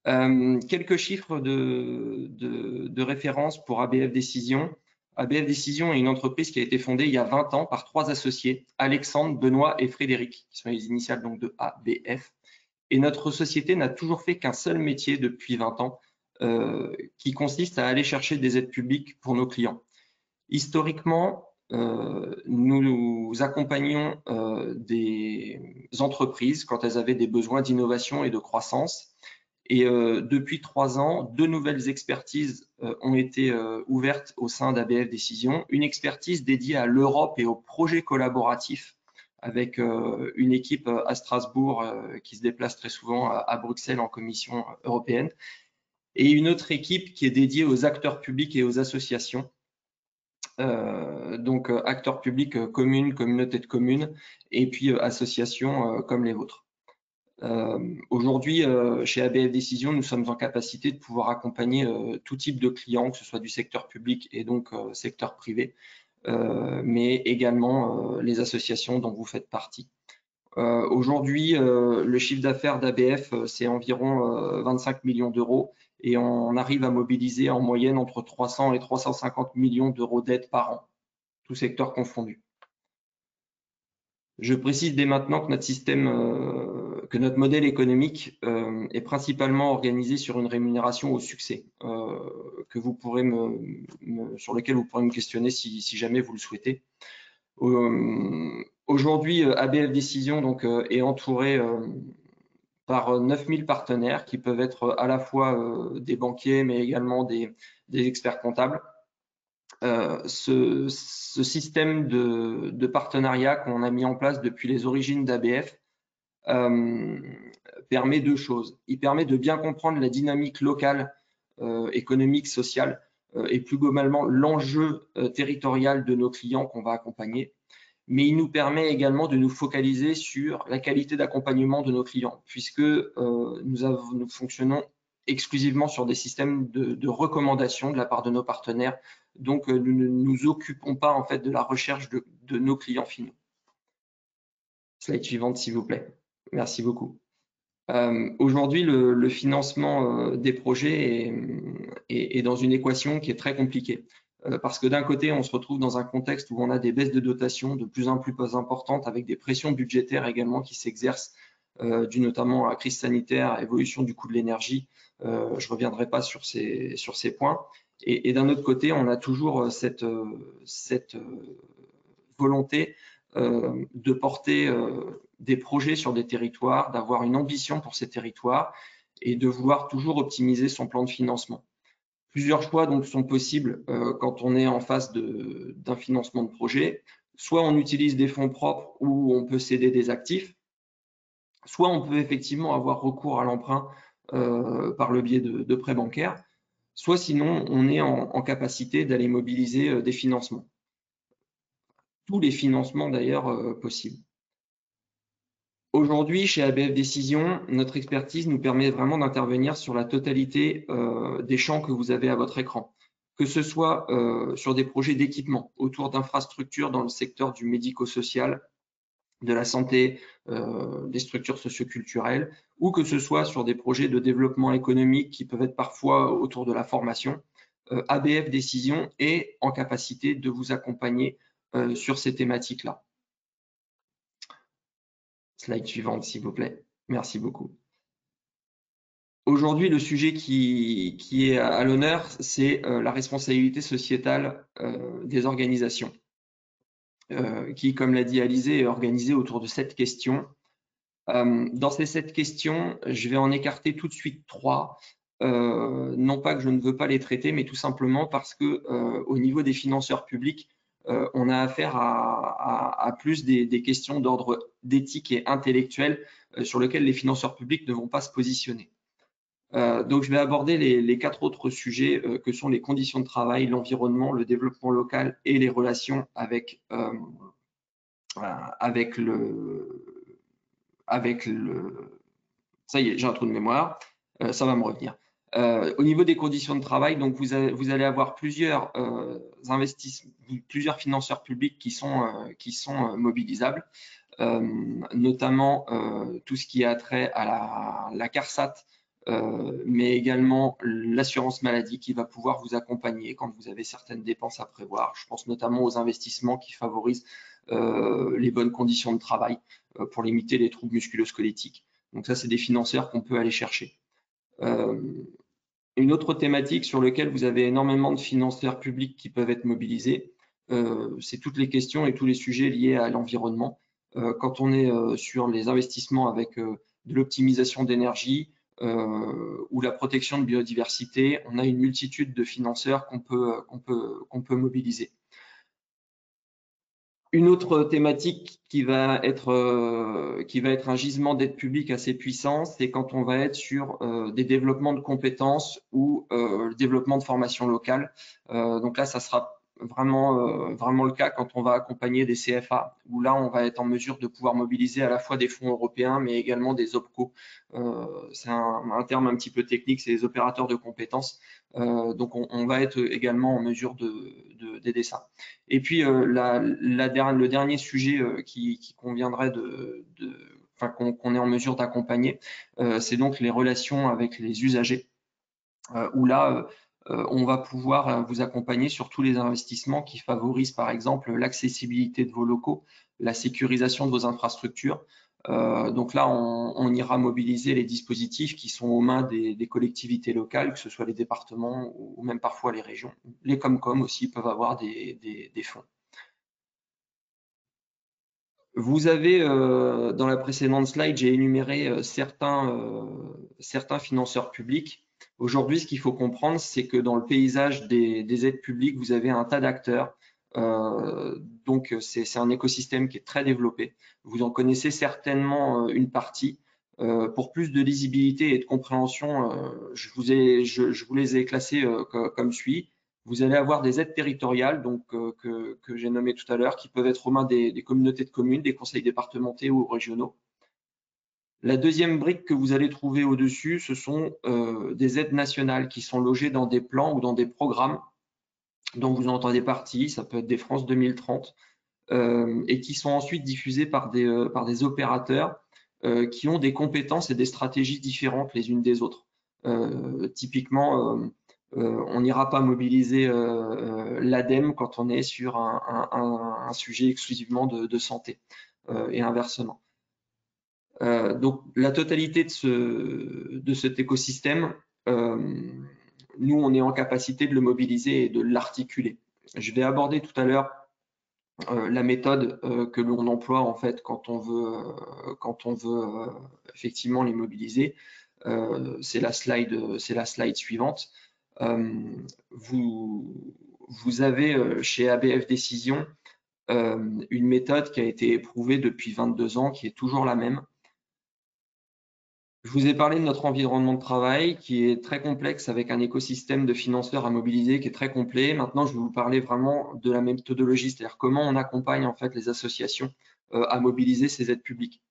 Quelques chiffres de référence pour ABF Décision. ABF Décision est une entreprise qui a été fondée il y a 20 ans par 3 associés, Alexandre, Benoît et Frédéric, qui sont les initiales donc de ABF. Et notre société n'a toujours fait qu'un seul métier depuis 20 ans, qui consiste à aller chercher des aides publiques pour nos clients. Historiquement, nous accompagnions des entreprises quand elles avaient des besoins d'innovation et de croissance. Et depuis 3 ans, 2 nouvelles expertises ont été ouvertes au sein d'ABF Décision. Une expertise dédiée à l'Europe et aux projets collaboratifs avec une équipe à Strasbourg qui se déplace très souvent à Bruxelles en Commission européenne. Et une autre équipe qui est dédiée aux acteurs publics et aux associations. Donc acteurs publics, communes, communautés de communes, et puis associations comme les vôtres. Aujourd'hui, chez ABF Décision, nous sommes en capacité de pouvoir accompagner tout type de clients, que ce soit du secteur public et donc secteur privé, mais également les associations dont vous faites partie. Aujourd'hui, le chiffre d'affaires d'ABF, c'est environ 25 millions d'euros et on arrive à mobiliser en moyenne entre 300 et 350 millions d'euros d'aides par an, tout secteur confondu. Je précise dès maintenant que notre système, que notre modèle économique est principalement organisé sur une rémunération au succès, que vous pourrez sur lequel vous pourrez me questionner si jamais vous le souhaitez. Aujourd'hui, ABF Décision donc, est entouré par 9000 partenaires qui peuvent être à la fois des banquiers, mais également des experts comptables. Ce système de partenariat qu'on a mis en place depuis les origines d'ABF permet 2 choses. Il permet de bien comprendre la dynamique locale, économique, sociale et plus globalement l'enjeu territorial de nos clients qu'on va accompagner. Mais il nous permet également de nous focaliser sur la qualité d'accompagnement de nos clients, puisque nous fonctionnons exclusivement sur des systèmes de recommandation de la part de nos partenaires. Donc, nous ne nous occupons pas en fait de la recherche de nos clients finaux. Slide suivante, s'il vous plaît. Merci beaucoup. Aujourd'hui, le financement des projets est dans une équation qui est très compliquée. Parce que d'un côté, on se retrouve dans un contexte où on a des baisses de dotation de plus en plus importantes avec des pressions budgétaires également qui s'exercent, dues notamment à la crise sanitaire, évolution du coût de l'énergie. Je ne reviendrai pas sur ces points. Et d'un autre côté, on a toujours cette volonté de porter des projets sur des territoires, d'avoir une ambition pour ces territoires et de vouloir toujours optimiser son plan de financement. Plusieurs choix donc sont possibles quand on est en face d'un financement de projet. Soit on utilise des fonds propres ou on peut céder des actifs, soit on peut effectivement avoir recours à l'emprunt par le biais de prêts bancaires, soit sinon on est en capacité d'aller mobiliser des financements. Tous les financements d'ailleurs possibles. Aujourd'hui, chez ABF Décision, notre expertise nous permet vraiment d'intervenir sur la totalité des champs que vous avez à votre écran, que ce soit sur des projets d'équipement autour d'infrastructures dans le secteur du médico-social, de la santé, des structures socioculturelles, ou que ce soit sur des projets de développement économique qui peuvent être parfois autour de la formation. ABF Décision est en capacité de vous accompagner sur ces thématiques-là. Slide suivante, s'il vous plaît. Merci beaucoup. Aujourd'hui, le sujet qui est à l'honneur, c'est la responsabilité sociétale des organisations, qui, comme l'a dit Alizé, est organisée autour de 7 questions. Dans ces 7 questions, je vais en écarter tout de suite 3. Non pas que je ne veux pas les traiter, mais tout simplement parce que au niveau des financeurs publics, on a affaire à plus des questions d'ordre d'éthique et intellectuelle sur lesquelles les financeurs publics ne vont pas se positionner. Donc, je vais aborder les 4 autres sujets que sont les conditions de travail, l'environnement, le développement local et les relations avec ça y est, j'ai un trou de mémoire, ça va me revenir. Au niveau des conditions de travail, donc vous allez avoir plusieurs plusieurs financeurs publics qui sont mobilisables, notamment tout ce qui a trait à la CARSAT, mais également l'assurance maladie qui va pouvoir vous accompagner quand vous avez certaines dépenses à prévoir. Je pense notamment aux investissements qui favorisent les bonnes conditions de travail pour limiter les troubles musculo-squelettiques. Donc ça, c'est des financeurs qu'on peut aller chercher. Une autre thématique sur laquelle vous avez énormément de financeurs publics qui peuvent être mobilisés, c'est toutes les questions et tous les sujets liés à l'environnement. Quand on est sur les investissements avec de l'optimisation d'énergie ou la protection de biodiversité, on a une multitude de financeurs qu'on peut mobiliser. Une autre thématique qui va être un gisement d'aide publique assez puissant, c'est quand on va être sur des développements de compétences ou le développement de formation locale. Donc là, ça sera vraiment le cas quand on va accompagner des CFA, où là, on va être en mesure de pouvoir mobiliser à la fois des fonds européens, mais également des OPCO. C'est un terme un petit peu technique, c'est les opérateurs de compétences. Donc, on va être également en mesure d'aider ça. Et puis, le dernier sujet qui conviendrait qu'on est en mesure d'accompagner, c'est donc les relations avec les usagers, où là, on va pouvoir vous accompagner sur tous les investissements qui favorisent, par exemple, l'accessibilité de vos locaux, la sécurisation de vos infrastructures. Donc là, on ira mobiliser les dispositifs qui sont aux mains des collectivités locales, que ce soit les départements ou même parfois les régions. Les Comcom aussi peuvent avoir des fonds. Vous avez, dans la précédente slide, j'ai énuméré certains financeurs publics. Aujourd'hui, ce qu'il faut comprendre, c'est que dans le paysage des aides publiques, vous avez un tas d'acteurs. Donc, c'est un écosystème qui est très développé. Vous en connaissez certainement une partie. Pour plus de lisibilité et de compréhension, je vous les ai classés comme suit. Vous allez avoir des aides territoriales, donc que j'ai nommées tout à l'heure, qui peuvent être aux mains des communautés de communes, des conseils départementaux ou régionaux. La deuxième brique que vous allez trouver au-dessus, ce sont des aides nationales qui sont logées dans des plans ou dans des programmes dont vous entendez partie, ça peut être des France 2030, et qui sont ensuite diffusés par des opérateurs qui ont des compétences et des stratégies différentes les unes des autres. Typiquement, on n'ira pas mobiliser l'ADEME quand on est sur un sujet exclusivement de santé et inversement. Donc, la totalité de cet écosystème, nous, on est en capacité de le mobiliser et de l'articuler. Je vais aborder tout à l'heure la méthode que l'on emploie en fait quand on veut effectivement les mobiliser. C'est la slide suivante. Vous avez chez ABF Décision une méthode qui a été éprouvée depuis 22 ans, qui est toujours la même. Je vous ai parlé de notre environnement de travail qui est très complexe avec un écosystème de financeurs à mobiliser qui est très complet. Maintenant, je vais vous parler vraiment de la méthodologie, c'est-à-dire comment on accompagne en fait les associations à mobiliser ces aides publiques.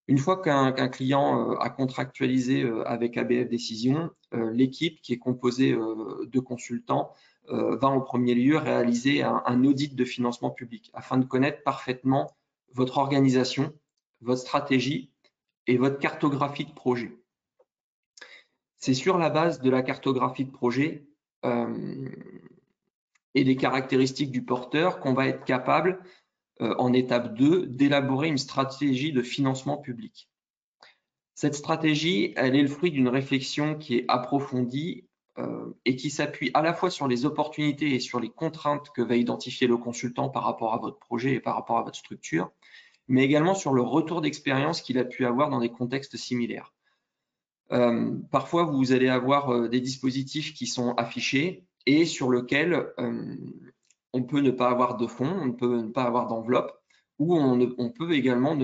Une fois qu'un client a contractualisé avec ABF Décision, l'équipe qui est composée de consultants va en premier lieu réaliser un audit de financement public afin de connaître parfaitement votre organisation, votre stratégie et votre cartographie de projet. C'est sur la base de la cartographie de projet et des caractéristiques du porteur qu'on va être capable, en étape 2, d'élaborer une stratégie de financement public. Cette stratégie, elle est le fruit d'une réflexion qui est approfondie et qui s'appuie à la fois sur les opportunités et sur les contraintes que va identifier le consultant par rapport à votre projet et par rapport à votre structure, mais également sur le retour d'expérience qu'il a pu avoir dans des contextes similaires. Parfois, vous allez avoir des dispositifs qui sont affichés et sur lesquels on peut ne pas avoir de fonds, on ne peut ne pas avoir d'enveloppe, ou on peut également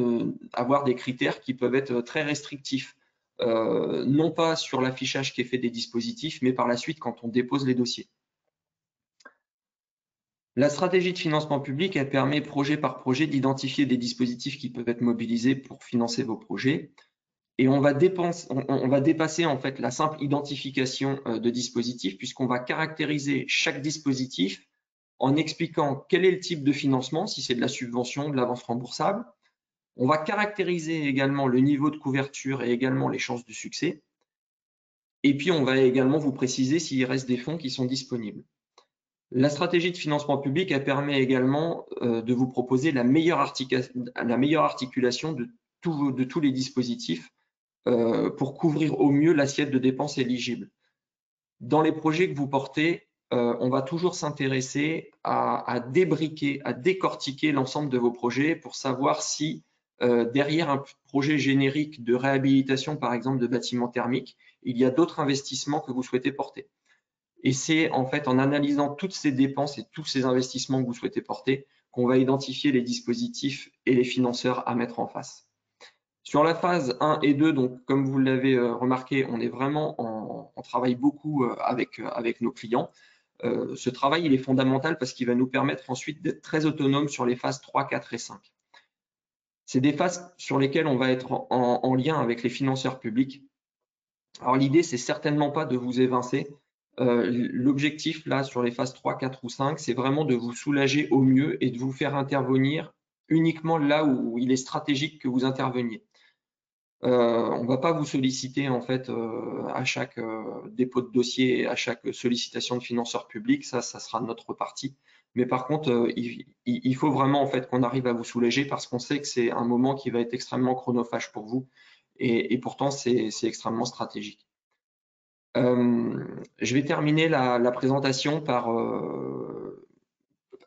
avoir des critères qui peuvent être très restrictifs. non pas sur l'affichage qui est fait des dispositifs, mais par la suite quand on dépose les dossiers. La stratégie de financement public, elle permet projet par projet d'identifier des dispositifs qui peuvent être mobilisés pour financer vos projets. Et on va dépasser en fait la simple identification de dispositifs, puisqu'on va caractériser chaque dispositif en expliquant quel est le type de financement, si c'est de la subvention, de l'avance remboursable. On va caractériser également le niveau de couverture et également les chances de succès. Et puis, on va également vous préciser s'il reste des fonds qui sont disponibles. La stratégie de financement public, elle permet également de vous proposer la meilleure articulation de tous les dispositifs pour couvrir au mieux l'assiette de dépenses éligibles. Dans les projets que vous portez, on va toujours s'intéresser à débriquer, à décortiquer l'ensemble de vos projets pour savoir si derrière un projet générique de réhabilitation, par exemple de bâtiments thermiques, il y a d'autres investissements que vous souhaitez porter. Et c'est en fait en analysant toutes ces dépenses et tous ces investissements que vous souhaitez porter qu'on va identifier les dispositifs et les financeurs à mettre en face. Sur la phase 1 et 2, donc comme vous l'avez remarqué, on travaille beaucoup avec nos clients. Ce travail, il est fondamental parce qu'il va nous permettre ensuite d'être très autonomes sur les phases 3, 4 et 5. C'est des phases sur lesquelles on va être en lien avec les financeurs publics. Alors l'idée, c'est certainement pas de vous évincer. L'objectif là sur les phases 3, 4 ou 5, c'est vraiment de vous soulager au mieux et de vous faire intervenir uniquement là où il est stratégique que vous interveniez. On ne va pas vous solliciter en fait à chaque dépôt de dossier, à chaque sollicitation de financeur public, ça sera notre partie. Mais par contre, il faut vraiment en fait qu'on arrive à vous soulager parce qu'on sait que c'est un moment qui va être extrêmement chronophage pour vous et pourtant c'est extrêmement stratégique. Je vais terminer la présentation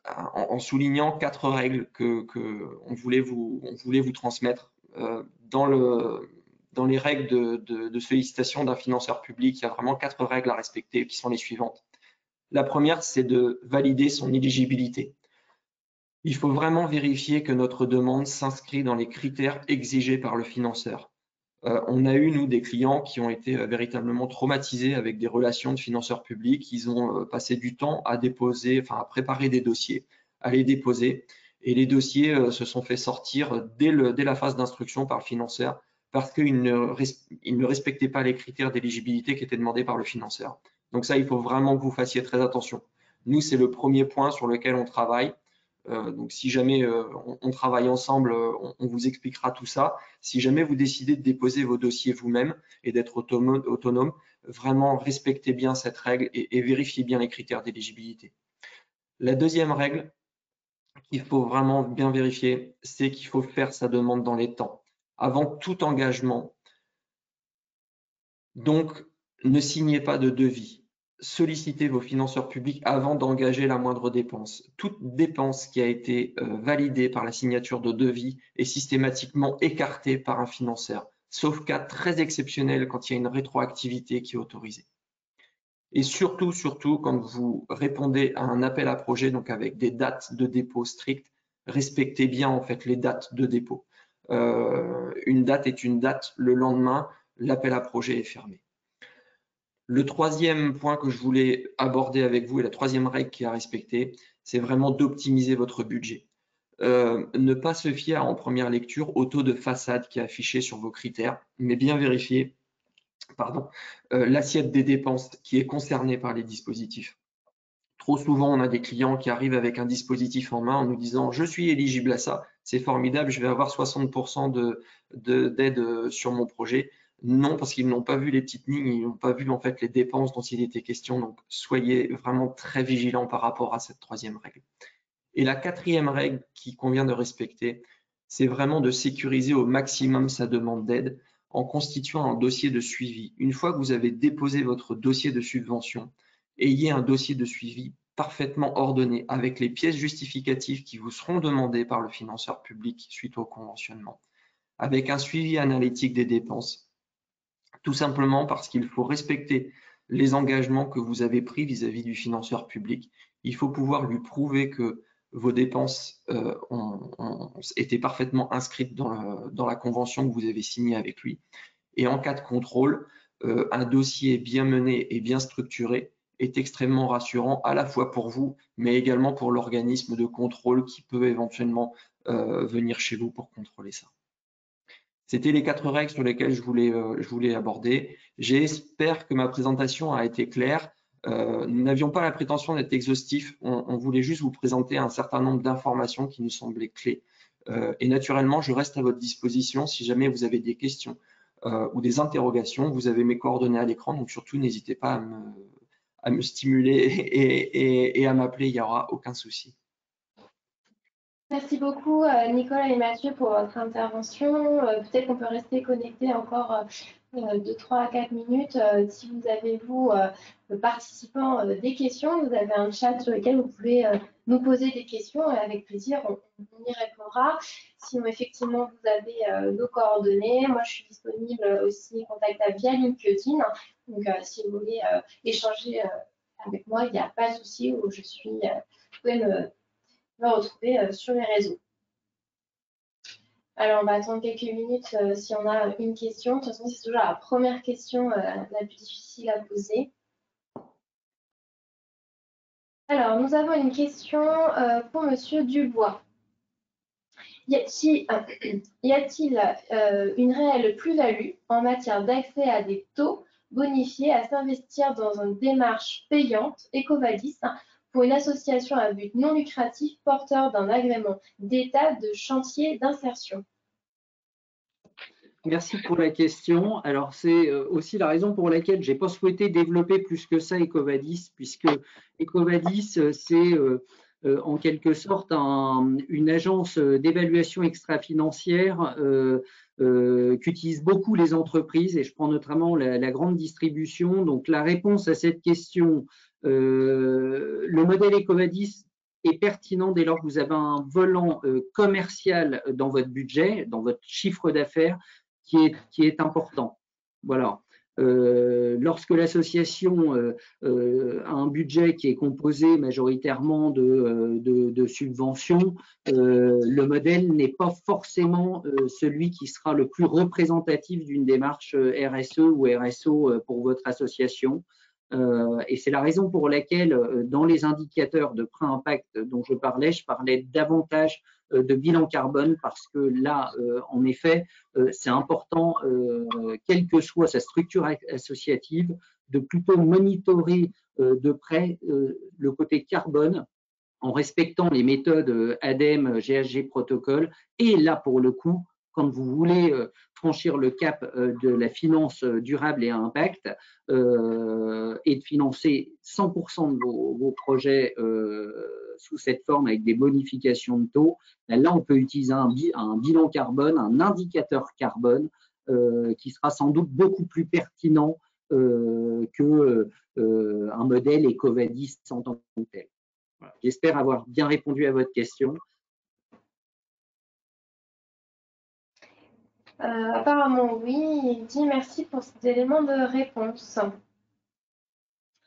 en soulignant 4 règles qu'on voulait vous transmettre. Dans les règles de sollicitation d'un financeur public, il y a vraiment 4 règles à respecter qui sont les suivantes. La première, c'est de valider son éligibilité. Il faut vraiment vérifier que notre demande s'inscrit dans les critères exigés par le financeur. On a eu, nous, des clients qui ont été véritablement traumatisés avec des relations de financeurs publics. Ils ont passé du temps à préparer des dossiers, à les déposer. Et les dossiers se sont fait sortir dès la phase d'instruction par le financeur parce qu'ils ne respectaient pas les critères d'éligibilité qui étaient demandés par le financeur. Donc ça, il faut vraiment que vous fassiez très attention. Nous, c'est le premier point sur lequel on travaille. Donc si jamais on travaille ensemble, on vous expliquera tout ça. Si jamais vous décidez de déposer vos dossiers vous-même et d'être autonome, vraiment respectez bien cette règle et vérifiez bien les critères d'éligibilité. La deuxième règle qu'il faut vraiment bien vérifier, c'est qu'il faut faire sa demande dans les temps, avant tout engagement. Donc, ne signez pas de devis. Sollicitez vos financeurs publics avant d'engager la moindre dépense. Toute dépense qui a été validée par la signature de devis est systématiquement écartée par un financeur, sauf cas très exceptionnel quand il y a une rétroactivité qui est autorisée. Et surtout, quand vous répondez à un appel à projet, donc avec des dates de dépôt strictes, respectez bien en fait les dates de dépôt. Une date est une date, le lendemain, l'appel à projet est fermé. Le troisième point que je voulais aborder avec vous et la troisième règle qui est à respecter, c'est vraiment d'optimiser votre budget. Ne pas se fier en première lecture au taux de façade qui est affiché sur vos critères, mais bien vérifier l'assiette des dépenses qui est concernée par les dispositifs. Trop souvent, on a des clients qui arrivent avec un dispositif en main en nous disant « je suis éligible à ça, c'est formidable, je vais avoir 60% d'aide sur mon projet ». Non, parce qu'ils n'ont pas vu les petites lignes, ils n'ont pas vu en fait les dépenses dont il était question. Donc, soyez vraiment très vigilants par rapport à cette troisième règle. Et la quatrième règle qu'il convient de respecter, c'est vraiment de sécuriser au maximum sa demande d'aide en constituant un dossier de suivi. Une fois que vous avez déposé votre dossier de subvention, ayez un dossier de suivi parfaitement ordonné avec les pièces justificatives qui vous seront demandées par le financeur public suite au conventionnement, avec un suivi analytique des dépenses. Tout simplement parce qu'il faut respecter les engagements que vous avez pris vis-à-vis du financeur public. Il faut pouvoir lui prouver que vos dépenses étaient parfaitement inscrites dans la convention que vous avez signée avec lui. Et en cas de contrôle, un dossier bien mené et bien structuré est extrêmement rassurant à la fois pour vous, mais également pour l'organisme de contrôle qui peut éventuellement venir chez vous pour contrôler ça. C'était les 4 règles sur lesquelles je voulais aborder. J'espère que ma présentation a été claire. Nous n'avions pas la prétention d'être exhaustif. On voulait juste vous présenter un certain nombre d'informations qui nous semblaient clés. Et naturellement, je reste à votre disposition si jamais vous avez des questions ou des interrogations. Vous avez mes coordonnées à l'écran, donc surtout n'hésitez pas à me stimuler et à m'appeler, il n'y aura aucun souci. Merci beaucoup Nicolas et Mathieu pour votre intervention. Peut-être qu'on peut rester connecté encore de 3 à 4 minutes. Si vous avez, vous, participants, des questions, vous avez un chat sur lequel vous pouvez nous poser des questions et avec plaisir, on y répondra. Sinon, effectivement, vous avez nos coordonnées. Moi, je suis disponible aussi, contactable via LinkedIn. Donc, si vous voulez échanger avec moi, il n'y a pas de souci où je suis. Vous pouvez me retrouver sur les réseaux. Alors, on va attendre quelques minutes si on a une question. De toute façon, c'est toujours la première question la plus difficile à poser. Alors, nous avons une question pour Monsieur Dubois. Y a-t-il une réelle plus-value en matière d'accès à des taux bonifiés à s'investir dans une démarche payante EcoVadis pour une association à but non lucratif porteur d'un agrément d'État de chantier d'insertion? Merci pour la question. Alors, c'est aussi la raison pour laquelle je n'ai pas souhaité développer plus que ça EcoVadis, puisque EcoVadis, c'est en quelque sorte une agence d'évaluation extra-financière qu'utilisent beaucoup les entreprises, et je prends notamment la grande distribution. Donc, la réponse à cette question, le modèle EcoVadis est pertinent dès lors que vous avez un volant commercial dans votre budget, dans votre chiffre d'affaires, qui est important. Voilà. Lorsque l'association a un budget qui est composé majoritairement de subventions, le modèle n'est pas forcément celui qui sera le plus représentatif d'une démarche RSE ou RSO pour votre association. Et c'est la raison pour laquelle, dans les indicateurs de pré-impact dont je parlais davantage de bilan carbone, parce que là, en effet, c'est important, quelle que soit sa structure associative, de plutôt monitorer de près le côté carbone en respectant les méthodes ADEME, GHG protocole. Et là, pour le coup, quand vous voulez franchir le cap de la finance durable et à impact et de financer 100% de vos projets sous cette forme avec des bonifications de taux, là, on peut utiliser un bilan carbone, un indicateur carbone qui sera sans doute beaucoup plus pertinent qu'un modèle EcoVadis en tant que tel. Voilà. J'espère avoir bien répondu à votre question. Apparemment, oui. Il dit merci pour cet élément de réponse.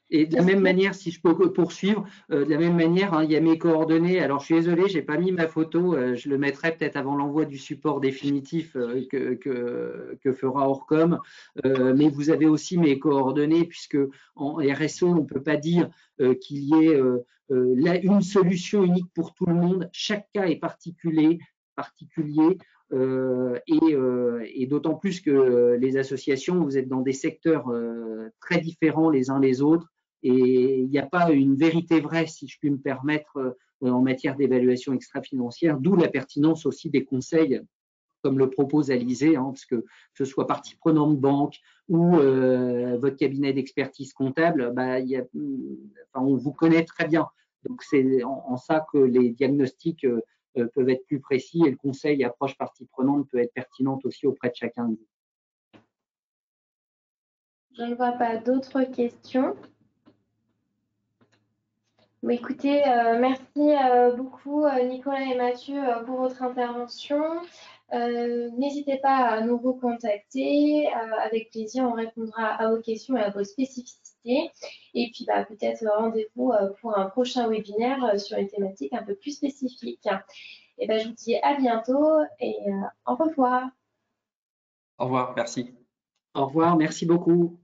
Et de la même manière, si je peux poursuivre, de la même manière, hein, il y a mes coordonnées. Alors, je suis désolé, je n'ai pas mis ma photo. Je le mettrai peut-être avant l'envoi du support définitif que fera Orcom. Mais vous avez aussi mes coordonnées, puisque en RSE, on ne peut pas dire qu'il y ait une solution unique pour tout le monde. Chaque cas est particulier. Et d'autant plus que les associations, vous êtes dans des secteurs très différents les uns les autres, et il n'y a pas une vérité vraie, si je puis me permettre, en matière d'évaluation extra-financière, d'où la pertinence aussi des conseils, comme le propose Alizé, hein, parce que ce soit partie prenante banque ou votre cabinet d'expertise comptable, on vous connaît très bien. Donc c'est en ça que les diagnostics peuvent être plus précis, et le conseil approche partie prenante peut être pertinente aussi auprès de chacun de vous. Je ne vois pas d'autres questions. Bon, écoutez, merci beaucoup Nicolas et Mathieu pour votre intervention. N'hésitez pas à nous recontacter. Avec plaisir, on répondra à vos questions et à vos spécificités. Et puis, peut-être rendez-vous pour un prochain webinaire sur une thématique un peu plus spécifique. Et je vous dis à bientôt et au revoir. Au revoir, merci. Au revoir, merci beaucoup.